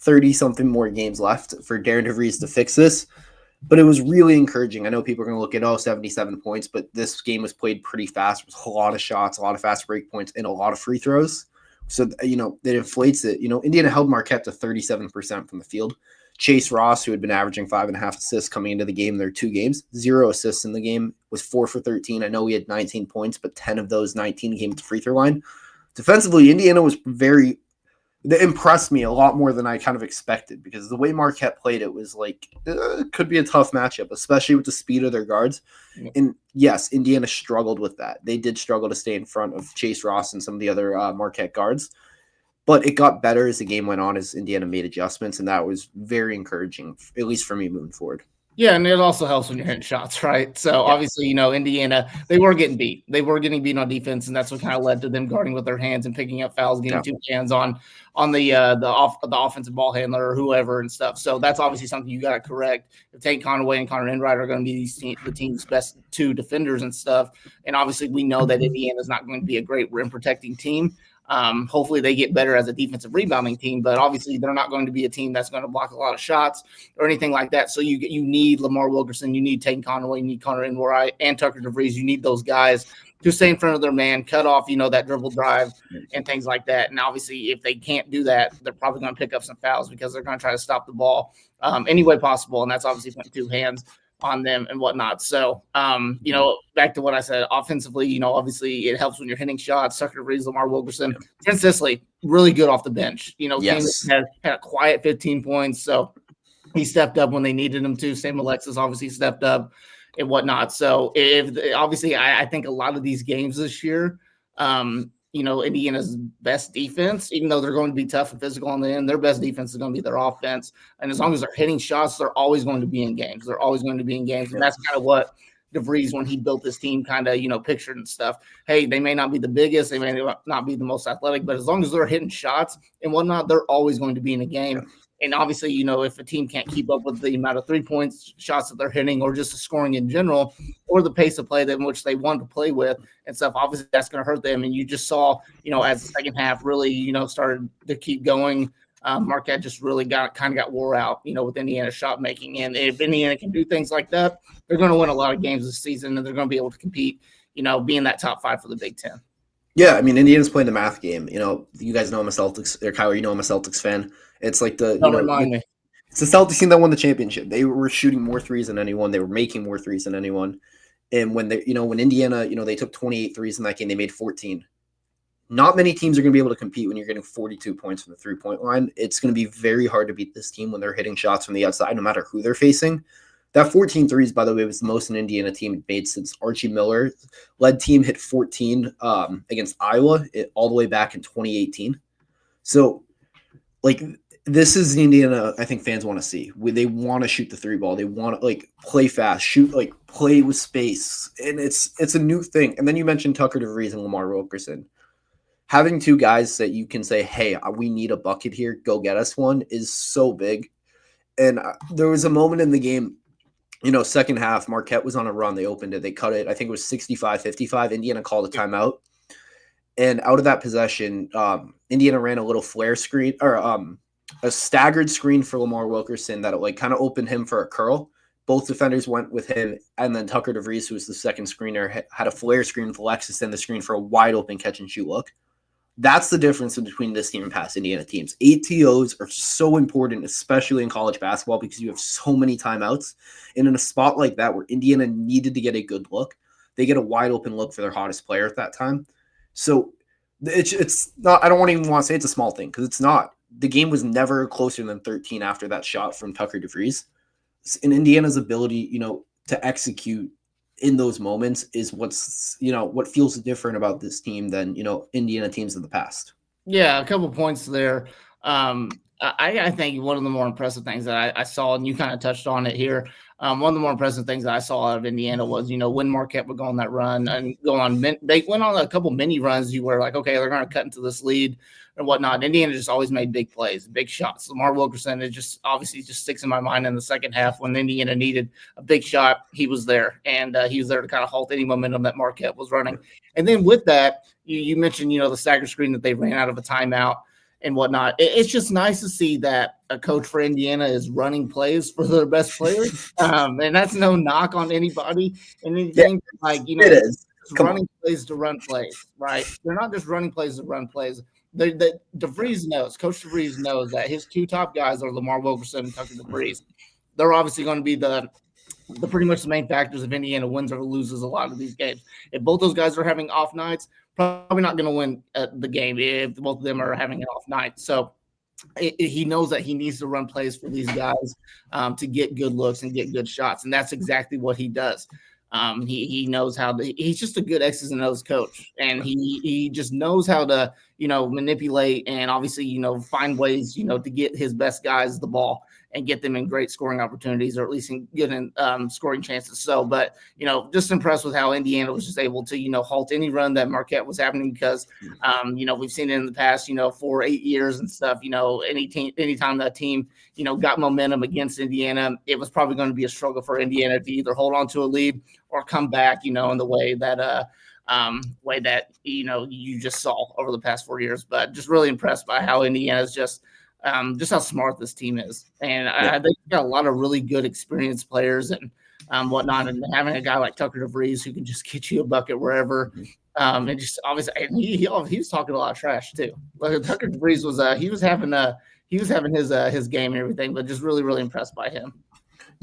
Speaker 1: 30-something more games left for Darren DeVries to fix this. But it was really encouraging. I know people are going to look at, 77 points, but this game was played pretty fast with a lot of shots, a lot of fast break points, and a lot of free throws. So, it inflates it. Indiana held Marquette to 37% from the field. Chase Ross, who had been averaging 5.5 assists coming into the game, their 2 games, 0 assists in the game, was 4 for 13. I know he had 19 points, but 10 of those 19 came at the free throw line. Defensively, Indiana was that impressed me a lot more than I kind of expected, because the way Marquette played, it was like, it could be a tough matchup, especially with the speed of their guards. And yes, Indiana struggled with that. They did struggle to stay in front of Chase Ross and some of the other Marquette guards, but it got better as the game went on, as Indiana made adjustments, and that was very encouraging, at least for me moving forward.
Speaker 2: Yeah, and it also helps when you're hitting shots, right? So obviously, Indiana, they were getting beat. They were getting beat on defense, and that's what kind of led to them guarding with their hands and picking up fouls, getting 2 hands on the offensive ball handler or whoever and stuff. So that's obviously something you got to correct. If Tate Conaway and Connor Enright are going to be the team's best 2 defenders and stuff, and obviously we know that Indiana is not going to be a great rim protecting team. Hopefully they get better as a defensive rebounding team, but obviously they're not going to be a team that's going to block a lot of shots or anything like that. So you need Lamar Wilkerson, you need Tate Conaway, you need Connor Enright and Tucker DeVries. You need those guys to stay in front of their man, cut off, that dribble drive and things like that. And obviously if they can't do that, they're probably going to pick up some fouls because they're going to try to stop the ball any way possible. And that's obviously putting 2 hands on them and whatnot. So, back to what I said, offensively, obviously it helps when you're hitting shots. Tucker DeVries, Lamar Wilkerson, Prince Sisley, really good off the bench.
Speaker 1: Yes.
Speaker 2: Had a quiet 15 points. So he stepped up when they needed him to. Sam Alexis obviously stepped up and whatnot. So I think a lot of these games this year, Indiana's best defense, even though they're going to be tough and physical on the end, their best defense is going to be their offense. And as long as they're hitting shots, they're always going to be in games. And that's kind of what DeVries, when he built this team, kind of, pictured and stuff. Hey, they may not be the biggest, they may not be the most athletic, but as long as they're hitting shots and whatnot, they're always going to be in a game. And obviously, if a team can't keep up with the amount of 3-point shots that they're hitting, or just the scoring in general, or the pace of play in which they want to play with and stuff, obviously that's going to hurt them. And you just saw, as the second half really, started to keep going, Marquette just really got wore out, with Indiana's shot making. And if Indiana can do things like that, they're going to win a lot of games this season, and they're going to be able to compete, be in that top 5 for the Big Ten.
Speaker 1: Yeah, I mean, Indiana's playing the math game. You guys know I'm a Celtics, or Kyler, I'm a Celtics fan. It's like it's the Celtics team that won the championship. They were shooting more threes than anyone. They were making more threes than anyone. And when when Indiana, they took 28 threes in that game, they made 14. Not many teams are going to be able to compete when you're getting 42 points from the 3-point line. It's going to be very hard to beat this team when they're hitting shots from the outside, no matter who they're facing. That 14 threes, by the way, was the most an Indiana team made since Archie Miller led team hit 14 against Iowa all the way back in 2018. So, this is the Indiana I think fans want to see. They want to shoot the 3 ball. They want to play fast, shoot, play with space, and it's a new thing. And then you mentioned Tucker DeVries and Lamar Wilkerson. Having 2 guys that you can say, hey, we need a bucket here, go get us one, is so big. And there was a moment in the game, second half, Marquette was on a run. They opened it. They cut it. I think it was 65-55. Indiana called a timeout. And out of that possession, Indiana ran a little flare screen, or a staggered screen for Lamar Wilkerson that kind of opened him for a curl. Both defenders went with him, and then Tucker DeVries, who was the second screener, had a flare screen with Alexis and the screen for a wide open catch and shoot look. That's the difference between this team and past Indiana teams. ATOs are so important, especially in college basketball, because you have so many timeouts. And in a spot like that where Indiana needed to get a good look, they get a wide open look for their hottest player at that time. So it's not, I don't even want to say it's a small thing, because it's not. The game was never closer than 13 after that shot from Tucker DeVries. And Indiana's ability, to execute in those moments is what's, what feels different about this team than, Indiana teams in the past.
Speaker 2: Yeah, a couple points there. I think one of the more impressive things that I saw, and you kind of touched on it here, one of the more impressive things that I saw out of Indiana was, when Marquette would go on that run and they went on a couple mini runs. You were like, okay, they're going to cut into this lead and whatnot. Indiana just always made big plays, big shots. Lamar Wilkerson, it just obviously just sticks in my mind in the second half when Indiana needed a big shot. He was there, and he was there to kind of halt any momentum that Marquette was running. And then with that, you mentioned, the stagger screen that they ran out of a timeout and whatnot. It's just nice to see that a coach for Indiana is running plays for their best players. And that's no knock on anybody and anything. Like,
Speaker 1: it is.
Speaker 2: Running plays to run plays, right? They're not just running plays to run plays. DeVries knows, Coach DeVries knows that his two top guys are Lamar Wilkerson and Tucker DeVries. They're obviously going to be the pretty much the main factors if Indiana wins or loses a lot of these games. If both those guys are having off nights, probably not going to win the game if both of them are having an off night. So he knows that he needs to run plays for these guys to get good looks and get good shots, and that's exactly what he does. He knows how to. He's just a good X's and O's coach, and he just knows how to manipulate and obviously find ways to get his best guys the ball and get them in great scoring opportunities, or at least in good scoring chances. So, but just impressed with how Indiana was just able to halt any run that Marquette was happening, because we've seen it in the past 4 8 years and stuff. Anytime that team got momentum against Indiana, it was probably going to be a struggle for Indiana to either hold on to a lead or come back in the way that you just saw over the past 4 years. But just really impressed by how Indiana's just how smart this team is. And I think they've got a lot of really good experienced players and whatnot. And having a guy like Tucker DeVries who can just get you a bucket wherever. And just obviously, and he was talking a lot of trash too. Like Tucker DeVries was he was having his game and everything, but just really, really impressed by him.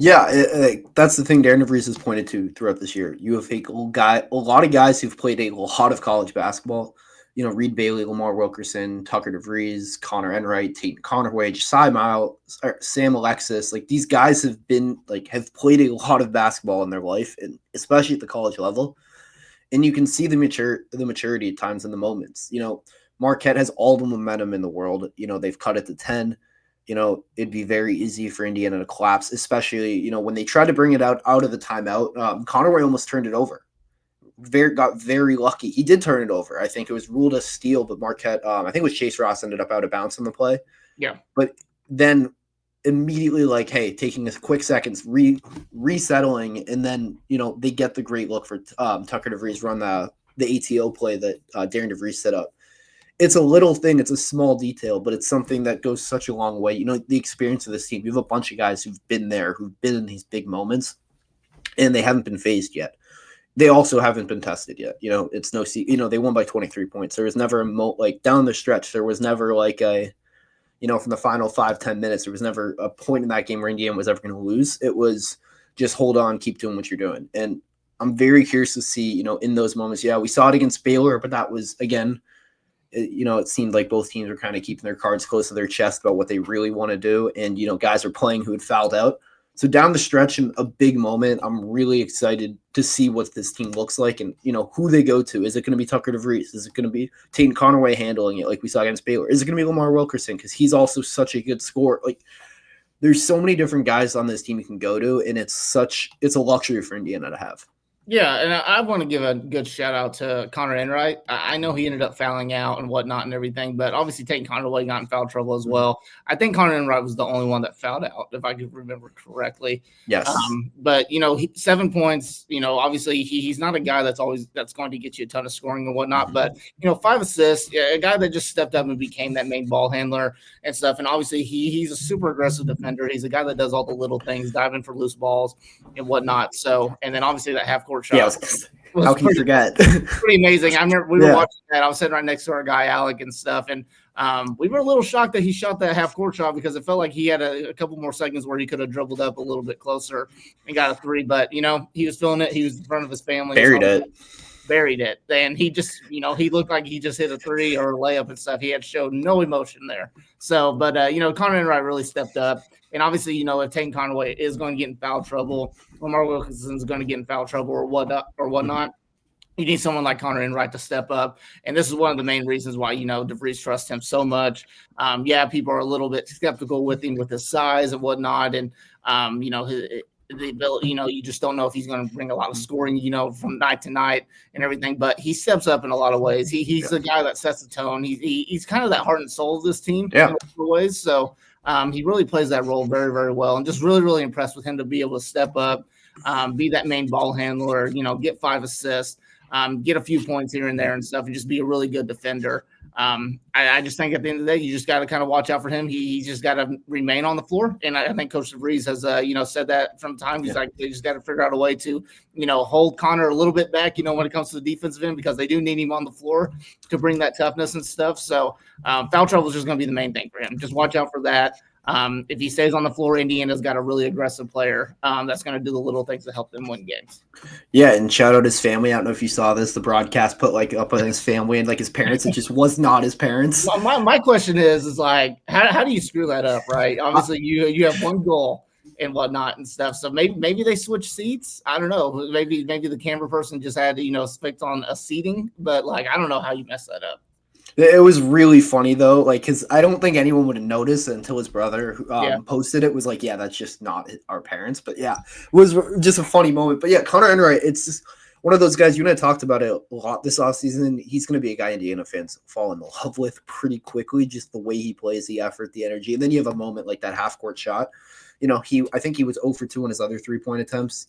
Speaker 1: Yeah, that's the thing Darren DeVries has pointed to throughout this year. You have a lot of guys who've played a lot of college basketball. Reed Bailey, Lamar Wilkerson, Tucker DeVries, Connor Enright, Tate Conaway, Josiah Miles, Sam Alexis. Like, these guys have played a lot of basketball in their life, and especially at the college level. And you can see the maturity at times in the moments. Marquette has all the momentum in the world. They've cut it to 10. It'd be very easy for Indiana to collapse, especially, when they tried to bring it out of the timeout. Conaway almost turned it over. Got very lucky. He did turn it over. I think it was ruled a steal, but Marquette, I think it was Chase Ross, ended up out of bounds on the play.
Speaker 2: Yeah. But
Speaker 1: then immediately, taking a quick seconds, resettling, and then, they get the great look for Tucker DeVries run the ATO play that Darren DeVries set up. It's a little thing. It's a small detail, but it's something that goes such a long way. The experience of this team. You have a bunch of guys who've been there, who've been in these big moments, and they haven't been phased yet. They also haven't been tested yet. It's no, they won by 23 points. There was never down the stretch. There was never from the final 5-10 minutes, there was never a point in that game where Indiana was ever going to lose. It was just hold on, keep doing what you're doing. And I'm very curious to see, in those moments. Yeah, we saw it against Baylor, but that was, again, it seemed like both teams were kind of keeping their cards close to their chest about what they really want to do. And, guys are playing who had fouled out. So down the stretch, in a big moment, I'm really excited to see what this team looks like and, who they go to. Is it going to be Tucker DeVries? Is it going to be Tate Conaway handling it like we saw against Baylor? Is it going to be Lamar Wilkerson? Because he's also such a good scorer. There's so many different guys on this team you can go to, and it's a luxury for Indiana to have.
Speaker 2: Yeah, and I want to give a good shout out to Connor Enright. I know he ended up fouling out and whatnot and everything, but obviously Tate Conaway got in foul trouble as well. I think Connor Enright was the only one that fouled out, if I could remember correctly.
Speaker 1: Yes.
Speaker 2: But 7 points. Obviously he's not a guy that's going to get you a ton of scoring and whatnot. But 5 assists, a guy that just stepped up and became that main ball handler and stuff. And obviously he's a super aggressive defender. He's a guy that does all the little things, diving for loose balls and whatnot. So, and then obviously that half court shot.
Speaker 1: Yeah, how can you forget?
Speaker 2: Pretty amazing. I remember we were watching that. I was sitting right next to our guy Alec and stuff, and we were a little shocked that he shot that half court shot, because it felt like he had a couple more seconds where he could have dribbled up a little bit closer and got a 3. But he was feeling it. He was in front of his family. Buried it. And he just, he looked like he just hit a 3 or a layup and stuff. He had showed no emotion there. So, but Connor Enright really stepped up. And obviously, if Tate Conaway is going to get in foul trouble, Lamar Wilkerson is going to get in foul trouble or whatnot, you need someone like Connor Enright to step up. And this is one of the main reasons why, DeVries trusts him so much. People are a little bit skeptical with him with his size and whatnot. And, the ability, you just don't know if he's going to bring a lot of scoring, from night to night and everything. But he steps up in a lot of ways. He's the guy that sets the tone. He's kind of that heart and soul of this team in a lot of ways. So he really plays that role very, very well. And just really, really impressed with him to be able to step up, be that main ball handler, get 5 assists, get a few points here and there and stuff, and just be a really good defender. I just think at the end of the day, you just got to kind of watch out for him. He's just got to remain on the floor. And I think Coach DeVries has, said that from time. He's like, they just got to figure out a way to, hold Connor a little bit back, when it comes to the defensive end, because they do need him on the floor to bring that toughness and stuff. So foul trouble is just going to be the main thing for him. Just watch out for that. If he stays on the floor, Indiana's got a really aggressive player that's going to do the little things to help them win games.
Speaker 1: Yeah, and shout out his family. I don't know if you saw this. The broadcast put up on his family and his parents. It just was not his parents.
Speaker 2: Well, my question is how do you screw that up, right? Obviously, you have one goal and whatnot and stuff. So maybe they switch seats. I don't know. Maybe the camera person just had to picked on a seating, but I don't know how you mess that up.
Speaker 1: It was really funny though, because I don't think anyone would have noticed until his brother posted it. Was yeah, that's just not our parents. But yeah, it was just a funny moment. But yeah, Connor Enright, it's just one of those guys. You and I talked about it a lot this offseason. He's going to be a guy Indiana fans fall in love with pretty quickly. Just the way he plays, the effort, the energy, and then you have a moment like that half court shot. I think he was 0 for 2 on his other 3-point attempts.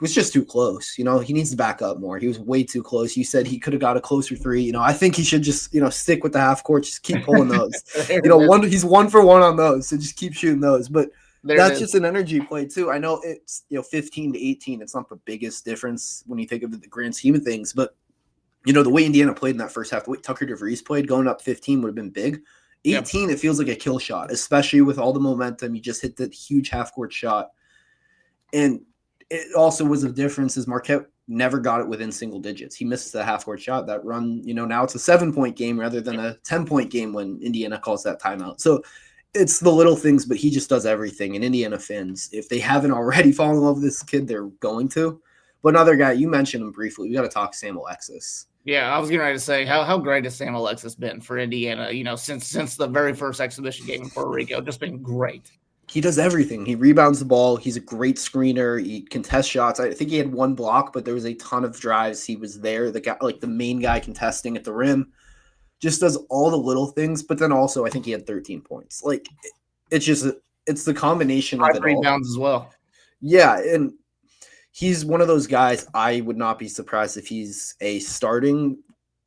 Speaker 1: Was just too close. He needs to back up more. He was way too close. You said he could have got a closer 3. I think he should just, stick with the half court, just keep pulling those. He's 1 for 1 on those, so just keep shooting those. But that's just an energy play too. I know it's 15 to 18. It's not the biggest difference when you think of the grand scheme of things, but the way Indiana played in that first half, the way Tucker DeVries played, going up 15 would have been big. 18, It feels like a kill shot, especially with all the momentum. You just hit that huge half court shot, and it also was a difference is Marquette never got it within single digits. He missed the half-court shot. That run, now it's a 7-point game rather than a 10-point game when Indiana calls that timeout. So it's the little things, but he just does everything. And Indiana fans, if they haven't already fallen in love with this kid, they're going to. But another guy, you mentioned him briefly. We got to talk Sam Alexis.
Speaker 2: Yeah, I was getting ready to say, how great has Sam Alexis been for Indiana, since the very first exhibition game in Puerto Rico. Just been great.
Speaker 1: He does everything. He rebounds the ball. He's a great screener. He contests shots. I think he had 1 block, but there was a ton of drives. He was there, the guy, the main guy contesting at the rim. Just does all the little things, but then also I think he had 13 points. It's the combination of it all. 5
Speaker 2: rebounds as well.
Speaker 1: Yeah, and he's one of those guys. I would not be surprised if he's a starting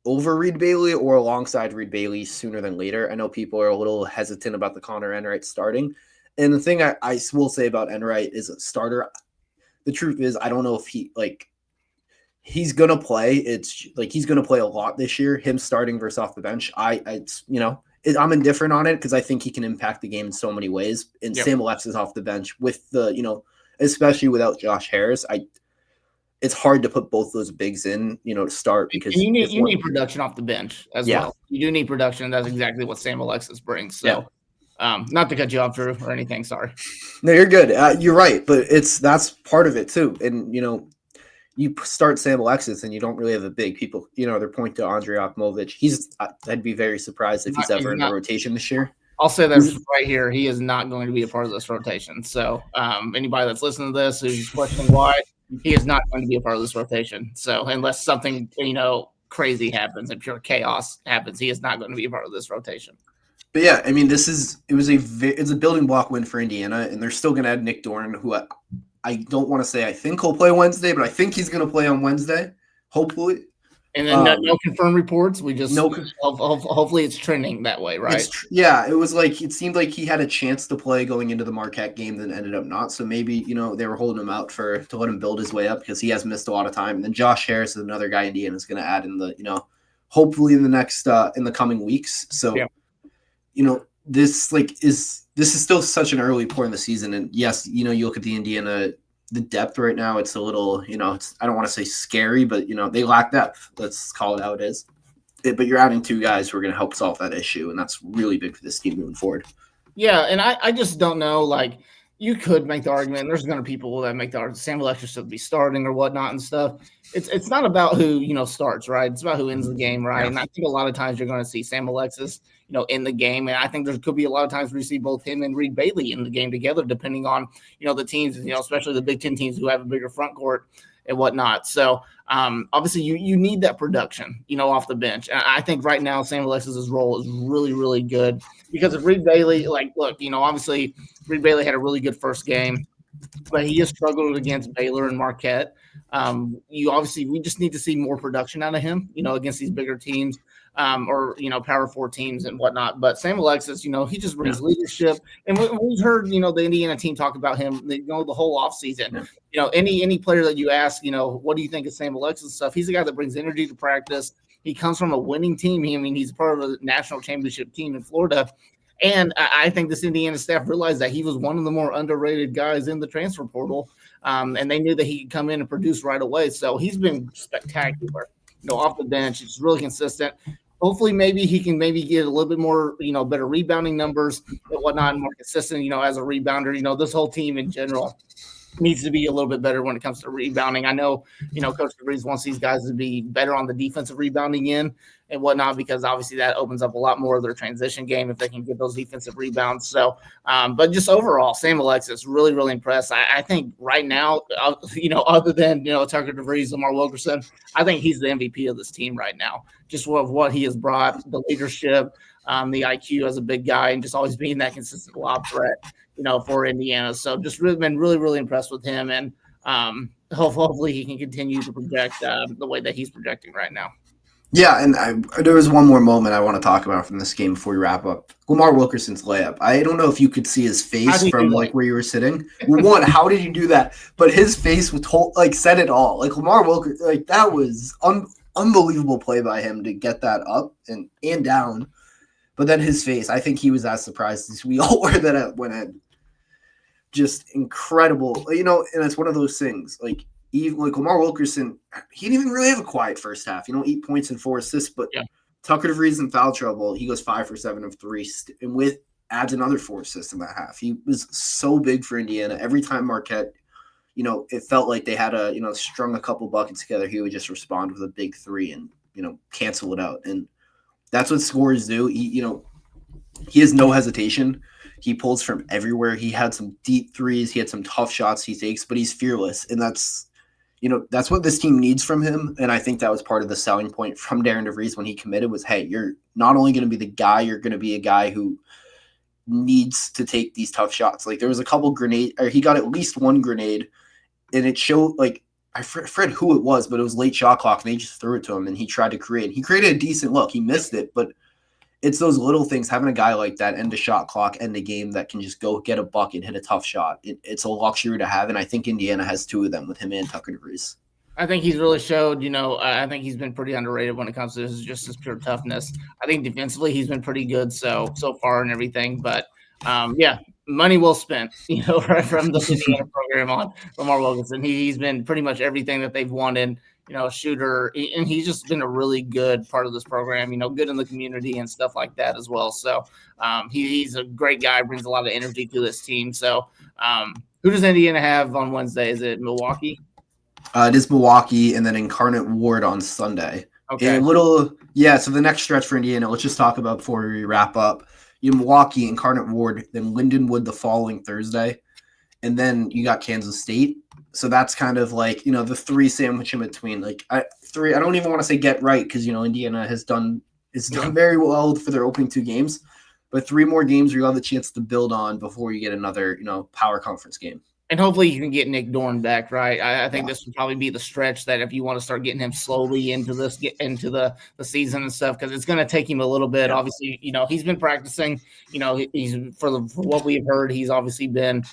Speaker 1: over Reed Bailey or alongside Reed Bailey sooner than later. I know people are a little hesitant about the Connor Enright starting. And the thing I will say about Enright is a starter. The truth is, I don't know if he's going to play. It's he's going to play a lot this year, him starting versus off the bench. I'm indifferent on it because I think he can impact the game in so many ways. And Sam Alexis off the bench with especially without Josh Harris, it's hard to put both those bigs in, to start because
Speaker 2: you need production off the bench as well. You do need production. That's exactly what Sam Alexis brings. So. Not to cut you off, Drew, or anything. Sorry.
Speaker 1: No, you're good. You're right, but that's part of it too. And you start Sam Alexis, and you don't really have a big people. They're pointing to Andrei Akmovic. I'd be very surprised if he's ever in the rotation this year.
Speaker 2: I'll say that right here. He is not going to be a part of this rotation. So anybody that's listening to this who's questioning why, he is not going to be a part of this rotation. So unless something crazy happens and pure chaos happens, he is not going to be a part of this rotation.
Speaker 1: But yeah, I mean, it's a building block win for Indiana, and they're still going to add Nick Dorn, who I don't want to say I think he'll play Wednesday, but I think he's going to play on Wednesday, hopefully.
Speaker 2: And then no confirmed reports. We just hopefully it's trending that way, right?
Speaker 1: It seemed like he had a chance to play going into the Marquette game, then ended up not. So maybe they were holding him out to let him build his way up because he has missed a lot of time. And then Josh Harris is another guy Indiana's going to add in the hopefully in the next in the coming weeks. So. Yeah. This is still such an early point in the season. And yes, you look at the Indiana, the depth right now, it's a little, I don't want to say scary, but, they lack depth. Let's call it how it is. But you're adding 2 guys who are going to help solve that issue. And that's really big for this team moving forward.
Speaker 2: Yeah. And I just don't know, you could make the argument. There's going to be people that make the argument Sam Alexis should be starting or whatnot and stuff. It's not about who, starts, right? It's about who ends the game, right? Yeah. And I think a lot of times you're going to see Sam Alexis, in the game. And I think there could be a lot of times we see both him and Reed Bailey in the game together, depending on, the teams, especially the Big Ten teams who have a bigger front court and whatnot. So obviously you need that production, off the bench. And I think right now Sam Alexis's role is really, really good because of Reed Bailey. Look, obviously Reed Bailey had a really good first game, but he has struggled against Baylor and Marquette. We just need to see more production out of him, against these bigger teams. or Power 4 teams and whatnot. But Sam Alexis, he just brings leadership, and we've heard the Indiana team talk about him, the whole offseason. Any player that you ask, what do you think of Sam Alexis stuff? He's the guy that brings energy to practice. He comes from a winning team. He's part of a national championship team in Florida. And I think this Indiana staff realized that he was one of the more underrated guys in the transfer portal. And they knew that he could come in and produce right away. So he's been spectacular, off the bench. He's really consistent. Hopefully, maybe he can get a little bit more, better rebounding numbers and whatnot, and more consistent, as a rebounder. This whole team in general needs to be a little bit better when it comes to rebounding. I know, Coach DeVries wants these guys to be better on the defensive rebounding end and whatnot, because obviously that opens up a lot more of their transition game if they can get those defensive rebounds. So, but just overall, Sam Alexis, really, really impressed. I think right now, other than, Tucker DeVries, Lamar Wilkerson, I think he's the MVP of this team right now. Just what he has brought, the leadership, the IQ as a big guy, and just always being that consistent lob threat, for Indiana. So just been really, really impressed with him. And hopefully he can continue to project the way that he's projecting right now.
Speaker 1: Yeah, and there was one more moment I want to talk about from this game before we wrap up. Lamar Wilkerson's layup. I don't know if you could see his face from where you were sitting. Well, one, how did you do that? But his face was said it all. Lamar Wilkerson, that was unbelievable play by him to get that up and down. But then his face, I think he was as surprised as we all were that it went in. Just incredible, and it's one of those things. Even Omar Wilkerson, he didn't even really have a quiet first half. 8 points and 4 assists, but Tucker DeVries in foul trouble. He goes 5 for 7 of 3, and adds another 4 assists in that half. He was so big for Indiana. Every time Marquette, it felt like they had strung a couple buckets together, he would just respond with a big 3 and cancel it out. And that's what scorers do. He has no hesitation. He pulls from everywhere. He had some deep threes. He had some tough shots he takes, but he's fearless. And that's what this team needs from him. And I think that was part of the selling point from Darren DeVries when he committed was, hey, you're not only going to be the guy, you're going to be a guy who needs to take these tough shots. There was a couple he got at least one grenade, and it showed, I forget who it was, but it was late shot clock, and they just threw it to him, and he tried to create. He created a decent look. He missed it, but it's those little things, having a guy like that end a shot clock, end a game that can just go get a bucket, hit a tough shot. It's a luxury to have, and I think Indiana has 2 of them with him and Tucker DeVries.
Speaker 2: I think he's really showed, I think he's been pretty underrated when it comes to his pure toughness. I think defensively he's been pretty good so far and everything. But, money well spent, right from the Indiana program on Lamar Wilkerson. He's been pretty much everything that they've wanted. Shooter, and he's just been a really good part of this program, good in the community and stuff like that as well. So he's a great guy, brings a lot of energy to this team. So who does Indiana have on Wednesday? Is it Milwaukee?
Speaker 1: It is Milwaukee, and then Incarnate Ward on Sunday.
Speaker 2: Okay.
Speaker 1: So the next stretch for Indiana, let's just talk about before we wrap up. Milwaukee, Incarnate Ward, then Lindenwood the following Thursday, and then you got Kansas State. So that's kind of the 3 sandwich in between. I don't even want to say get right because, Indiana has done very well for their opening 2 games. But 3 more games you'll have the chance to build on before you get another, power conference game.
Speaker 2: And hopefully you can get Nick Dorn back, right? I think this would probably be the stretch that if you want to start getting him slowly into the season and stuff, because it's going to take him a little bit. Yeah. Obviously, he's been practicing. He's for what we've heard, he's obviously been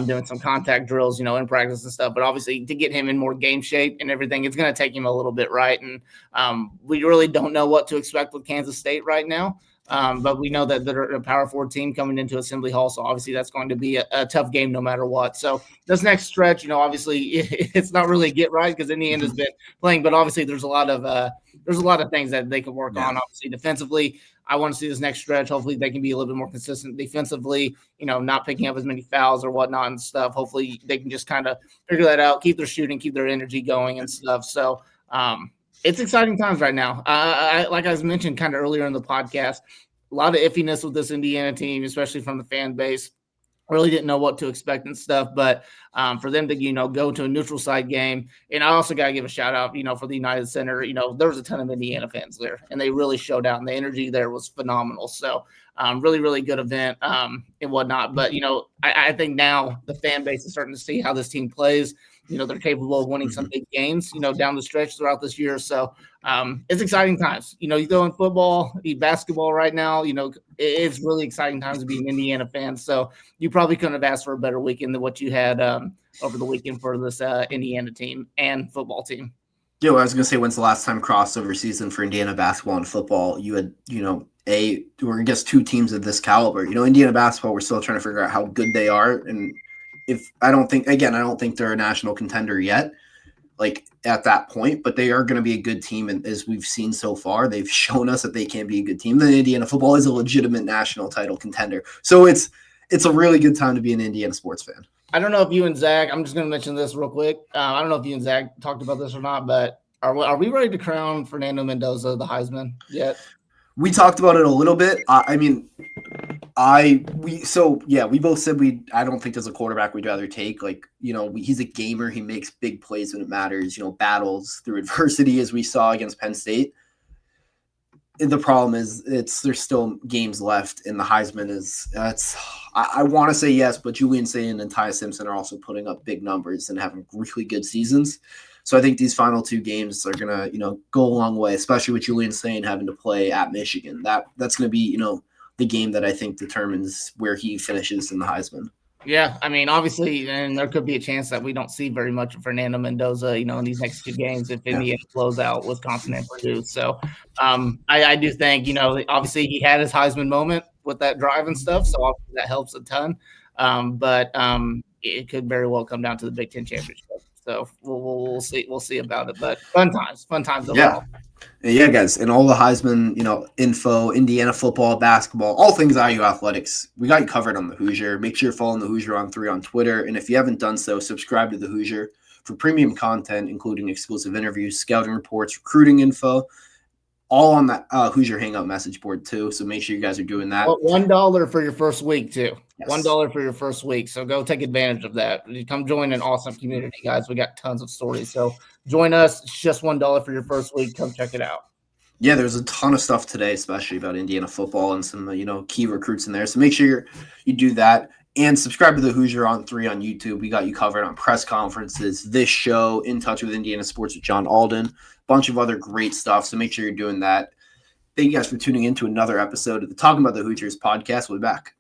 Speaker 2: doing some contact drills, in practice and stuff. But obviously, to get him in more game shape and everything, it's going to take him a little bit, right? And we really don't know what to expect with Kansas State right now. But we know that they're a Power 4 team coming into Assembly Hall, so obviously that's going to be a tough game no matter what. So this next stretch, obviously it's not really a get right because Indiana's been playing, but obviously there's a lot of things that they can work on. Obviously defensively, I want to see this next stretch. Hopefully they can be a little bit more consistent defensively, not picking up as many fouls or whatnot and stuff. Hopefully they can just kind of figure that out, keep their shooting, keep their energy going and stuff. So it's exciting times right now. Like I mentioned kind of earlier in the podcast, a lot of iffiness with this Indiana team, especially from the fan base. Really didn't know what to expect and stuff, but for them to, go to a neutral site game. And I also got to give a shout out, for the United Center. There was a ton of Indiana fans there, and they really showed out, and the energy there was phenomenal. So Really, really good event and whatnot. But, I think now the fan base is starting to see how this team plays. They're capable of winning some big games, down the stretch throughout this year. So it's exciting times. You go in football, basketball right now, it's really exciting times to be an Indiana fan. So you probably couldn't have asked for a better weekend than what you had over the weekend for this Indiana team and football team.
Speaker 1: Yeah, well, I was going to say, when's the last time crossover season for Indiana basketball and football? You had, or I guess two teams of this caliber. Indiana basketball, we're still trying to figure out how good they are. And I don't think they're a national contender yet, like at that point, but they are going to be a good team. And as we've seen so far, they've shown us that they can be a good team. Then Indiana football is a legitimate national title contender. So it's a really good time to be an Indiana sports fan.
Speaker 2: I don't know if you and Zach, I'm just going to mention this real quick. I don't know if you and Zach talked about this or not, but are we ready to crown Fernando Mendoza the Heisman yet?
Speaker 1: We talked about it a little bit. We both said I don't think there's a quarterback we'd rather take. He's a gamer. He makes big plays when it matters, battles through adversity as we saw against Penn State. The problem is there's still games left, and the Heisman I want to say yes, but Julian Sayin and Ty Simpson are also putting up big numbers and having really good seasons. So I think these final two games are gonna, go a long way, especially with Julian Sayin having to play at Michigan. That's gonna be, the game that I think determines where he finishes in the Heisman.
Speaker 2: Yeah, obviously, and there could be a chance that we don't see very much of Fernando Mendoza, in these next two games if Indiana blows out Wisconsin and Purdue. So I do think, obviously he had his Heisman moment with that drive and stuff, so obviously that helps a ton. But it could very well come down to the Big Ten championship. So we'll see. We'll see about it. But fun times overall.
Speaker 1: Yeah, guys, and all the Heisman, info, Indiana football, basketball, all things IU athletics. We got you covered on the Hoosier. Make sure you're following the Hoosier on 3 on Twitter. And if you haven't done so, subscribe to the Hoosier for premium content, including exclusive interviews, scouting reports, recruiting info, all on that Hoosier Hangout message board too. So make sure you guys are doing that.
Speaker 2: $1 for your first week too.
Speaker 1: Yes.
Speaker 2: $1 for your first week. So go take advantage of that. Come join an awesome community, guys. We got tons of stories. So join us. It's just $1 for your first week. Come check it out.
Speaker 1: Yeah, there's a ton of stuff today, especially about Indiana football and some, key recruits in there. So make sure you do that. And subscribe to the Hoosier on 3 on YouTube. We got you covered on press conferences, this show, In Touch with Indiana Sports with John Alden, a bunch of other great stuff. So make sure you're doing that. Thank you guys for tuning in to another episode of the Talkin Bout The Hoosiers podcast. We'll be back.